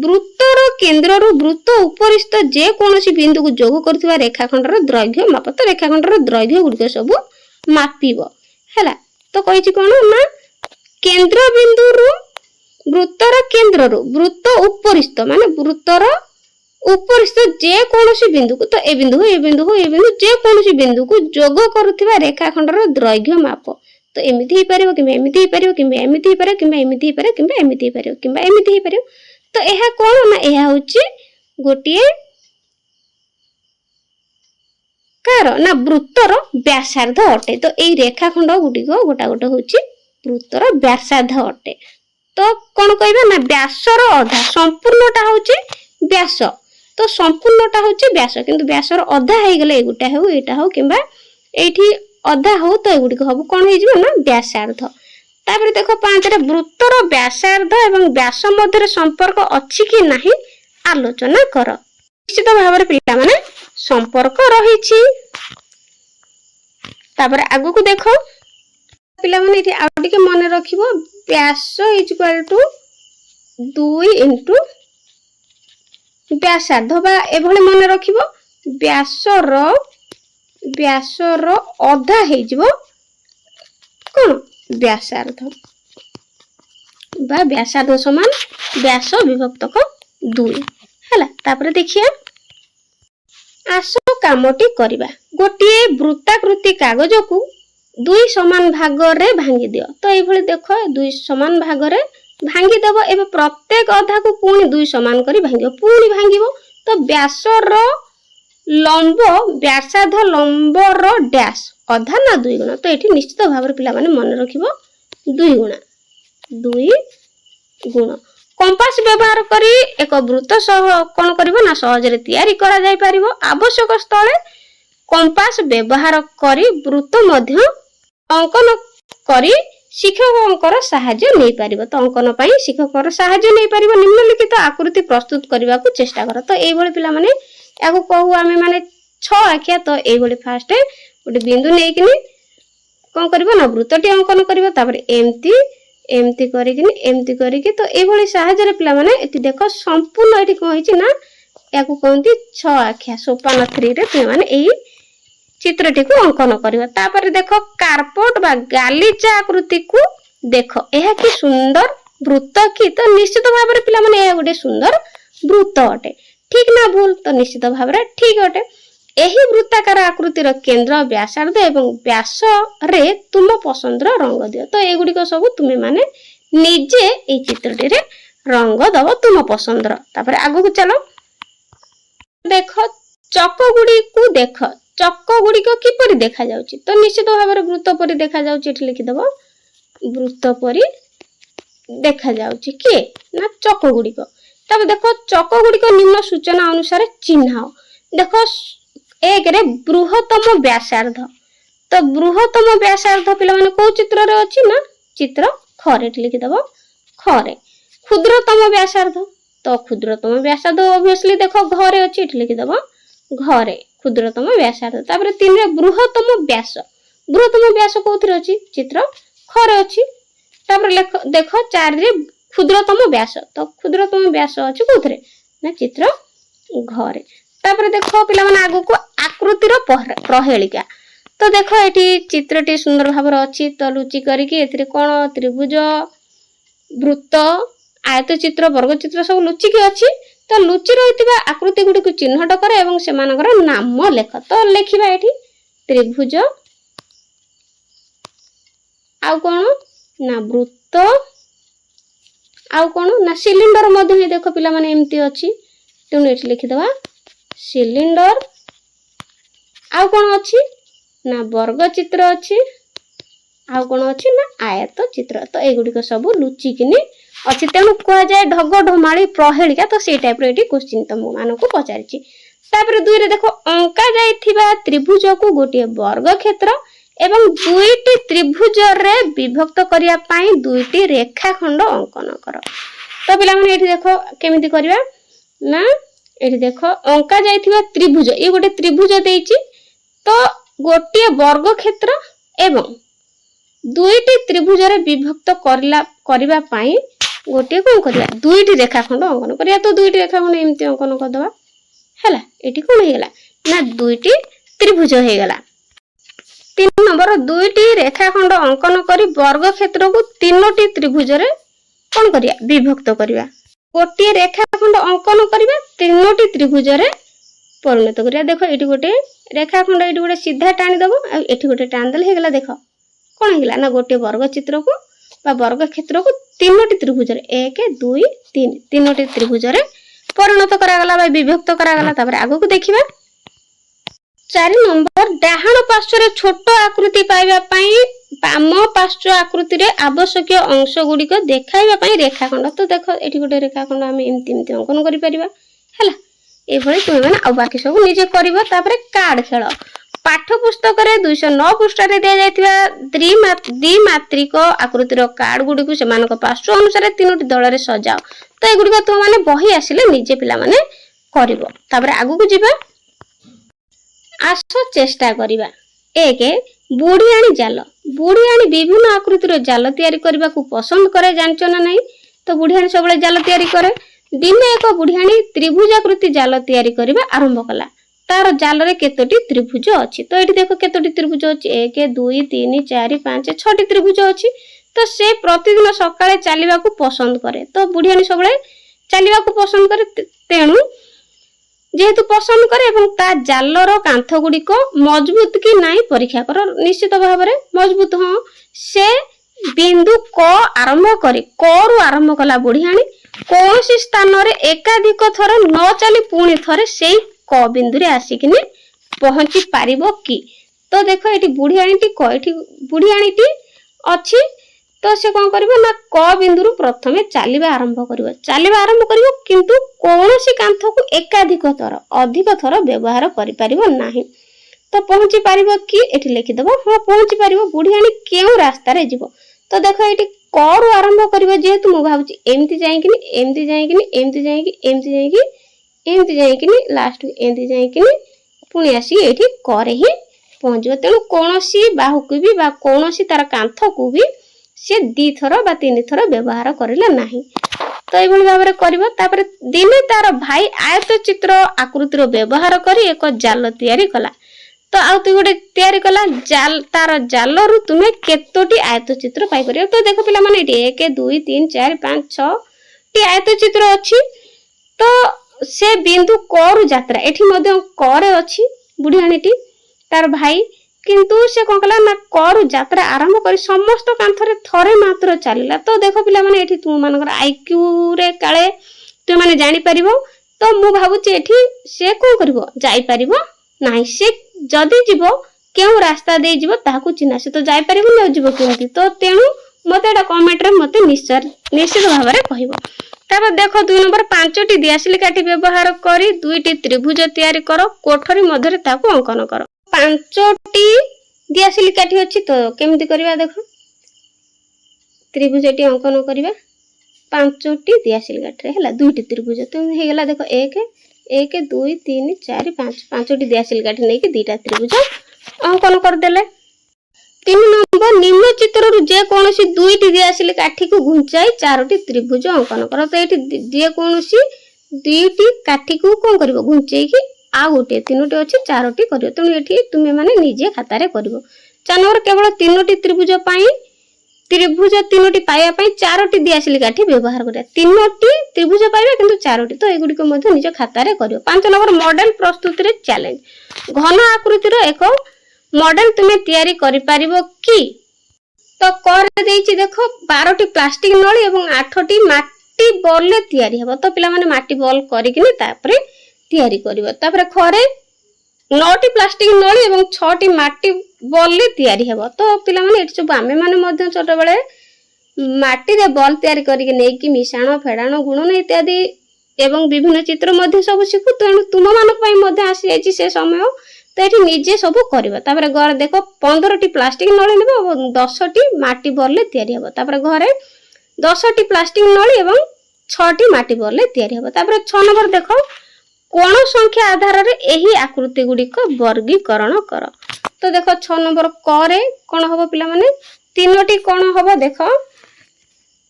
वृत्तर केंद्र रु वृत्त उपरिस्थ जे कोनोसी बिंदु को जोग करथिबा रेखाखंडर दैर्घ्य माप तो रेखाखंडर दैर्घ्य गुडी सब मापिबो हैला तो कहिछि कोन ना केंद्र बिंदु रु वृत्तर केंद्र रु वृत्त उपरिस्थ माने वृत्तर उपरिस्थ जे कोनोसी बिंदु को तो ए बिंदु जे कोनोसी बिंदु को जोग करथिबा रेखाखंडर दैर्घ्य माप तो एमिति ही परिबो कि एमिति ही परिबो कि एमिति ही परिबो कि एमिति ही परिबो कि एमिति ही परिबो कि एमिति ही परिबो तो एहा कोन ना एहा होची गोटिए कार ना वृत्तर व्यासार्ध अटे तो एई रेखाखंड गुडी को गोटा गोटा होची वृत्तर व्यासार्ध अटे तो कोन कहबा ना व्यासर अधा संपूर्णटा होची व्यास तो संपूर्णटा होची व्यास किंतु व्यासर अधा हे गेले एगुटा हो एटा हो किबा एठी अधा हो तो एगुडी को हबो कोन हे जिवो ना व्यासार्ध। तापर देखो 5 रे वृत्तर व्यासार्ध एवं व्यास मध्य संपर्क अछि कि नाही आलोचना कर निश्चित भाव रे पिला माने संपर्क रहिछि। तापर आगु को देखो पिला माने एठी आउडी के मन रखिबो व्यास इज इक्वल टू 2 इनटू व्यासार्ध बा एभले मन रखिबो व्यासर अधा हे जिवो कोन व्यासार्ध बा व्यासार्ध समान व्यास विभक्तक 2 हैला। तापर देखिया आसो कामटी करिबा गोटे वृत्ताकृति कागज को 2 समान भाग रे भांगी दियो तो ए भली देखो 2 समान भाग रे भांगी दबो एबे प्रत्येक अधा को पुणी 2 समान करी भांगियो पुणी भांगिबो तो व्यासर लंब व्यासार्ध लंब रो डैश अधा ना 2 गुणा तो एठी निश्चित भाव रे पिला माने मन रखिबो 2 गुण कंपास व्यवहार करी एक वृत्त सह कोन करबो ना सहज रे तयारी करा जाय परिबो आवश्यक स्थले कंपास व्यवहार करी वृत्त मध्य अंकन करी शिक्षकंकर सहाय्य नै परिबो तो अंकन पई शिक्षककर सहाय्य नै परिबो निम्नलिखित आकृति प्रस्तुत करबा को चेष्टा कर तो एई भली पिला माने याको कहू आमे माने 6 आख्या तो एई भली फास्ट गोटे बिंदु नै किनी कोन करबो ना वृत्तटी अंकन करबो तापर एमती करिकिनी तो एई भली सहाय्य रे पिला माने एति देखो संपूर्ण एठी कोन हिची ना याकू कहती 6 आखिया सोपान 3 रे तुम माने एही चित्रटी को अंकन करिवो। तापर देखो कार्पेट बा गालीचा आकृति को देखो एहा कि सुंदर वृत्त की तो निश्चित भाव रे पिला माने एहा गोटे सुंदर वृत्त अटे। ठीक ना भूल तो निश्चित भाव रे ठीक अटे। एही वृत्ताकार आकृतिर केंद्र व्यासार्ध एवं व्यास रे तुम पसंदर रंग दियो। तो एगुडी को सब तुमे माने निजे ए चित्रटी रे रंग दबो तुम पसंदर। तापर आगु को चलो देखो चक गुडी को देखो चक गुडी को किपरि देखा जाउची। तो निश्चित भाव रे वृत्त परि देखा जाउची। एठी लिखि दबो वृत्त परि देखा जाउची के ना चक गुडी को। तब देखो चक गुडी को निम्न सूचना अनुसार चिन्हाओ। देखो एक रे बृहत्तम व्यासार्ध। तो बृहत्तम व्यासार्ध पिला माने को चित्र रे अछि ना चित्र खरे लिखि दबो खरे। क्षुद्रतम व्यासार्ध तो क्षुद्रतम व्यासार्ध ऑब्वियसली देखो घरे अछि एठी लिखि दबो घरे क्षुद्रतम व्यासार्ध। तापर 3 रे बृहत्तम व्यास। बृहत्तम व्यास कोथरे अछि चित्र खरे अछि। तापर देखो 4 रे क्षुद्रतम व्यास। तो क्षुद्रतम व्यास अछि कोथरे ना चित्र घरे। तापर देखो पिला माने आगु को आकृतिर प्रहेलिका। तो देखो एठी चित्रटी सुंदर भाबर अछि। तो लुचि करी कि एथिरे कोन त्रिभुज वृत्त आयत चित्र वर्ग चित्र सब लुचि कि अछि। तो लुचि रहितबा आकृति गुडी को चिन्हट कर एवं सेमानकर नाम लेख। तो लेखिबा एठी त्रिभुज आउ कोन ना वृत्त आउ कोन ना सिलिंडर मध्ये देखो पिला माने एम्ति अछि। तेनु एठी लिखि दबा सिलिंडर आउ कोन अछि ना वर्ग चित्र अछि आउ कोन अछि ना आयत चित्र। तो एगुडी को सब लुचि किनी अछि। तेनु कोआ जाय ढग ढमाळी प्रहेलिका। तो से टाइप रे एठी क्वेश्चन तुम मानो को पचारिछि। तापर 2 रे देखो अंका जायथिबा त्रिभुज को गोटे वर्ग क्षेत्र एवं दुईटी त्रिभुज रे विभक्त करिया पई दुईटी रेखाखंड अंकन कर। तो पिला माने एठी देखो केमिति करिवा ना एठी देखो अंका जायथिबा त्रिभुज ए गोटे त्रिभुज देइछि। तो गोटे वर्ग क्षेत्र एवं दुईटी त्रिभुज रे विभक्त करिवा पई गोटे कोन करिया दुईटी रेखाखंड अंकन करिया। तो दुईटी रेखाखंड एम्ति अंकन कर दबा हैला। एठी कोन हे गेला ना दुईटी त्रिभुज हे गेला। 3 नंबर दुईटी रेखाखंड अंकन करी वर्ग क्षेत्र को तीनोटी त्रिभुज रे कोन करिया विभक्त करिया। गोटे रेखाखंड अंकन करिया तीनोटी त्रिभुज रे परिणत करिया। देखो एठी गोटे रेखाखंड एठी गोटे सीधा टाणी दबो आ एठी गोटे टाण देले हे गेला। देखो कोन हे गेला ना गोटे वर्ग चित्र को बा वर्ग क्षेत्र को तीनोटी त्रिभुज रे 1 2 3 तीनोटी त्रिभुज रे परिणत करा गला बा विभक्त करा गला। तापर आगु को देखिबा 4 नंबर डाहाण पार्श्व रे छोट आकृति पाइबा पई बाम पार्श्व आकृति रे आवश्यक अंश गुडी को देखाइबा पई रेखाखंड। तो देखो एठी गोटे रेखाखंड हम एम्ति अंकन करि परिबा हैला। ए भଳି तुमे माने आ बाकी सब निजे करबो। तापर कार्ड खेल पाठ पुस्तक रे 209 पृष्ठ रे दे जायतिबा द्विमात्रिक आकृतिर कार्ड गुडी को सेमानक पार्श्व अनुसार तीनोटी दल रे सजाओ। तो एगुडी को तुम माने बही आसिले निजे पिला माने करबो। तापर आगु को जिबा आसो चेष्टा करिबा। 1 बुढ़ियाणी जाल। बुढ़ियाणी विभिन्न आकृतिर जाल तैयारी करबा को पसंद करे जानचो ना नहीं। तो बुढ़ियाणी सबले जाल तैयारी करे। दिने एक बुढ़ियाणी त्रिभुज आकृति जाल तैयारी करबा आरंभ कला। तार जाल रे केतोटी त्रिभुज अछि। तो एठी देखो केतोटी त्रिभुज अछि 1 2 3 4 5 6टी त्रिभुज अछि। तो से प्रतिदिन सकाळे चालिबा को पसंद करे। तो बुढ़ियाणी सबले चालिबा को पसंद करे। तेनु जेहेतु पसंद करे एवं ता जालर कांथ गुडी को मजबूत कि नहीं परीक्षा कर। निश्चित भाव में मजबूत हाँ। से बिंदु क आरंभ करे क रु आरंभ कला बुढ़ियाणी कौन सी स्थान रे एकाधिक थर न चली पुणी थरे से क बिंदु रे आसिकिनी पहुंची पारिबो कि। तो देखो एठी बुढ़ियाणीटी क एठी बुढ़ियाणीटी अछि। तो से कौन करिवो ना क बिंदु प्रथमे चालिबा आरंभ करिवो किंतु कौनसी कांथ को एकाधिक थर अधिक थर व्यवहार करि परिबो नाही। तो पहुंची पारिबो कि एठी लिखि दबो हां पहुंची पारिबो। बुढ़ियाणी केउ रास्ता रे जिवो। तो देखो एठी क रु आरंभ करिवो जेहेतु मु भाबुची एम्ति जाईकिनी एम्ति जाईकिनी एम्ति जाईकी एम्ति जाईकी एम्ति जाईकिनी लास्ट एम्ति जाईकिनी पुणी आसी एठी क रे ही पहुंचबो। तेनु कोनोसी बाहु को भी बा कोनोसी तार कांथ को भी से 2 थर बा 3 थर व्यवहार करिला नाही। तो ये भाव में कर दिने तार भाई आयत चित्र आकृतिर व्यवहार कर एक जाल तैयारी कला तो आउ तु गोटे तैयारी कला जाल तार जाल रु तुम्हें केतोटी आयत चित्र पाई परियो तो देखो पिला माने 1 2 3 4 5 6 टी आयत चित्र अछि तो से बिंदु करु यात्रा एठी मध्ये करे अछि बुढ़ियाणीटी तार भाई किंतु से कौन कला ना करु यात्रा आरंभ कर समस्त कांथरे थरे मात्र चलला तो देखो पिला माने एठी तुम मानकर आईक्यू रे काले तुम माने जानि परिबो तो मु भाबुची एठी से को करबो जाई परिबो नाही से जदी जीवो केउ रास्ता दे जीवो ताकू चिन्हा से तो जाई परिबो न जीवो केमती तो तेनु मते एटा कमेंट रे मते निश्चित भाव रे कहबो तापर देखो 2 नंबर 5टी दियासिल काठी व्यवहार करी 2टी त्रिभुज तैयारी करो कोठरी मध्यरे ताकू अंकन करो 5टी दियासिल काठी अछि तो केमती करबा देखो त्रिभुजटी अंकन करबा 5टी दियासिल काठी हैला 2टी त्रिभुज तो हे गेला देखो 1 1 2 3 4 5 5टी दियासिल काठी नै कि 2टा त्रिभुज अंकन कर देले 3 नंबर निम्न चित्र रु जे कोनोसी 2टी दियासिल काठी को घुंचाई 4टी त्रिभुज अंकन करो तो एठी जे कोनोसी 2टी काठी को कोन करबो घुंचाई कि आ गोटे 3टी अछि 4टी करियो तनु एठी तुमे माने निजे खाता रे करबो 4 नंबर केवल 3टी त्रिभुज पाई त्रिभुज 3टी पाया पाई 4टी दियासिल काठी व्यवहार करिया 3टी त्रिभुज पाइबा किंतु 4टी तो एगुडी को मध्ये निजे खाता रे करियो 5 नंबर मॉडल प्रस्तुति रे चैलेंज घन आकृति रो एक मॉडल तुमे तैयारी करि पारिबो की तो कर देछि देखो 12टी प्लास्टिक नळी एवं 8टी माटी बॉल ले तैयारी हेबो तो पिला माने माटी बॉल करि किने तापरे तैयारी करिवो तापरे खरे 9टी प्लास्टिक नळी एवं 6टी माटी बॉल ले तैयारी हेबो तो पिला माने एठी सब आमे माने मध्य छोट बेले माटी रे बॉल तैयारी करि के नै कि मिशाण फेडाण गुणन इत्यादि एवं विभिन्न चित्र मध्य सब शिखु तेणु तुम मान पई मध्य आसी आछि से समय तो ये निजे सब करवा तापर घर देख 15टी प्लास्टिक नली नेबो 10टी माटी बॉल ले तैयारी हेबो तापर घरे 10टी प्लास्टिक नली एवं 6टी माटी बॉल ले तैयारी हेबो तापर 6 नंबर देखो कोण संख्या आधार रे एही आकृति गुडी को वर्गीकरण कर तो देखो 6 नंबर करे कोन हबो पिला माने 3टी कोण हबो देखो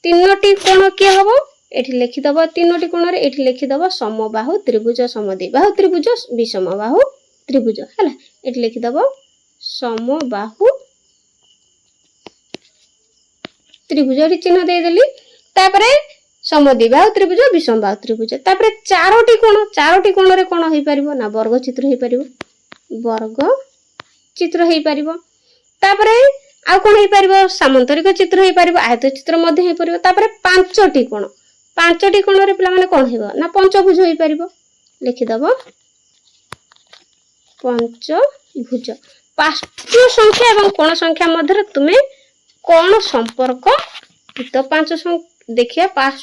3टी कोण के हबो एठी लिखि दबो 3टी कोण रे एठी लिखि दबो समबाहु त्रिभुज समद्विबाहु त्रिभुज विषमबाहु त्रिभुज हला एठी लिखि दबो समबाहु त्रिभुज रे चिन्ह दे देली तापरे समद्विबाहु त्रिभुज विषमबाहु त्रिभुज तापरे चारोटी कोण रे कोन होई परिबो ना वर्ग चित्र होई परिबो वर्ग चित्र होई परिबो तापरे आ कोन होई परिबो सामांतरिक चित्र होई परिबो आयत चित्र मध्ये होई परिबो तापरे पांचटी कोण रे पिला माने कोन हेबो ना पंचभुज होई परिबो लिखि दबो पंचभुज पांच संख्या एवं कोण संख्या मध्य तुमे कोण संपर्क तो पांच देखिए पांच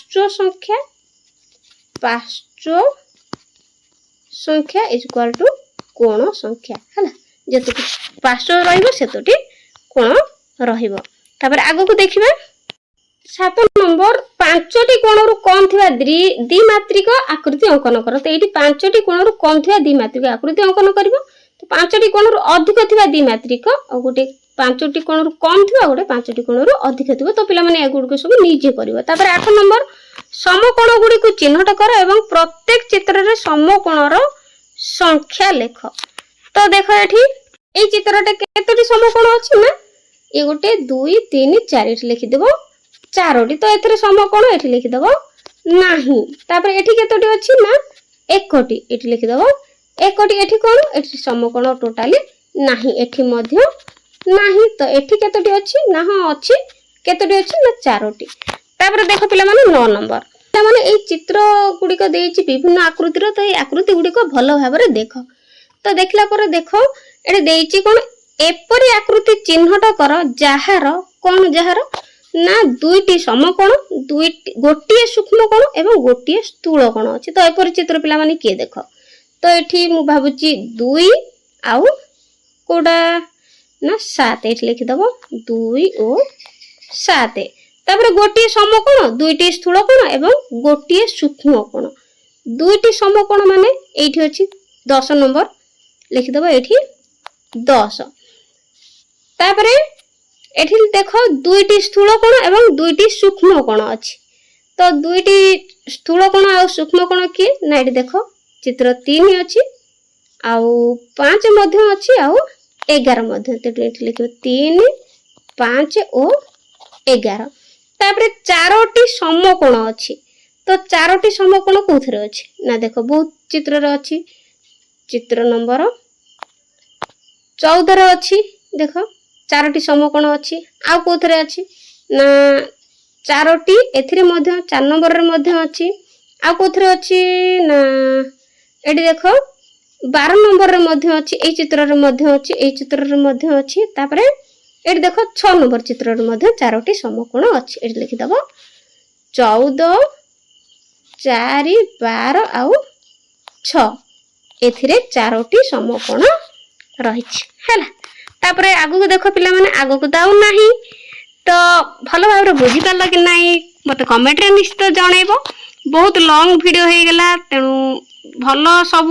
संख्या इज इक्वल टू कोण संख्या हला जेतु पांच रहइबो सेतोटी कोण रहइबो तापर आगो को देखिबा 7 नंबर 5टी कोण रु कम थिबा द्विमात्रिक आकृति अंकन करो तो एठी 5टी कोण रु कम थिबा द्विमात्रिक आकृति अंकन करबो तो 5टी कोण रु अधिक थिबा द्विमात्रिक और गोटे 5टी कोण रु कम थिबा गोटे 5टी कोण रु अधिक थिबा तो पिला माने एगुड को सब निजे करबो तापर 8 नंबर समकोण गुडी को चिन्हट कर एवं प्रत्येक चित्र रे समकोण रो संख्या लेख तो देखो एठी ए चित्रटे केतोटी समकोण अछि ना ए गोटे 2 3 4 एठी लिखि देबो 4टी तो एथरे समकोण एठी लिखि देबो नाही तापर एठी केतोटी अछि ना 1टी एठी लिखि देबो 1टी एठी कोन एठी समकोण टोटली नाही एठी मध्य नाही तो एठी केतोटी अछि ना हां अछि केतोटी अछि ना 4टी तापर देखो पिला माने 9 नंबर पिला माने ए चित्र गुडी को देछि विभिन्न आकृति रो तो ए आकृति गुडी को भलो भाबरे देखो तो देखला पर देखो एठी देछि कोन एपरि आकृति चिन्हट कर जहार कोन जहार ना दुईटी समकोण गोटिए सूक्ष्म कोण एवं गोटिए स्थूल कोण अछि तो एपरि चित्र पिला माने के देखो तो एठी मु भाबुची 2 आउ कोडा ना 7 एठी लिखि दबो 2 और 7 तापर गोटिए समकोण दुईटी स्थूल कोण एवं गोटिए सूक्ष्म कोण दुईटी समकोण माने एठी अछि 10 नंबर लिखि दबो एठी 10 तापर एठी देखो दुईटी स्थूल कोण एवं दुईटी सूक्ष्म कोण अछि तो दुईटी स्थूल कोण आ सूक्ष्म कोण किए ना ये देख चित्र 3 अच्छी आउ 5 मध्य अच्छी आउ 11 मध्य लिख 3 5 और 11 तापर 4टी समकोण अच्छी तो 4टी समकोण कोथरे अच्छी ना देख बहुत चित्र रे अच्छी चित्र नंबर 14 अच्छी देख 4टी समकोण अच्छी आ कोथरे अच्छी ना 4टी एथिरे मध्य 4 नंबर रे मध्य अच्छी आ कोथरे अच्छी ना एटी देख 12 नंबर रे मध्य अच्छी ए चित्र रे मध्य अच्छी ए चित्र रे मध्य अच्छी तापरे एटी देख 6 नंबर चित्र रे मध्य 4टी समकोण अच्छी एटी लिखि दबो 14 4 12 आउ 6 एथिरे 4टी समकोण रहिछि हैला तापरे आगु को देखो पिला माने आगु को दाउ नाही तो भलो भाबरे बुझी पाला कि नाही मते कमेंट रे निश्चित जणैबो बहुत लॉन्ग वीडियो हे गेला तेनु भलो सब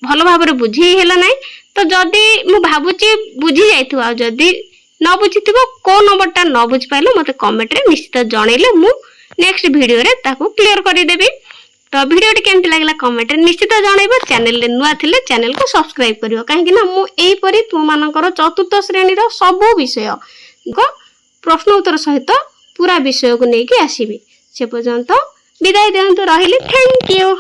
भलो भाबरे बुझी हेला नाही तो जदी मु भाबुची बुझी जाइथु आ जदी न बुझिथिबो को नंबरटा न बुझ पाइलो मते कमेंट रे निश्चित जणैले मु नेक्स्ट वीडियो रे ताको क्लियर करि देबी तो वीडियो टी केमति लागला कमेंट रे निश्चित जणैबो चैनल रे नुआ थिले चैनल को सब्सक्राइब करियो काहे कि ना मु एई परी तुम मानकर चतुर्थ श्रेणी रो सब विषय को प्रश्न उत्तर सहित पूरा विषय को लेके आसीबी से पर्यंत विदाय देंतु रहिली थैंक यू।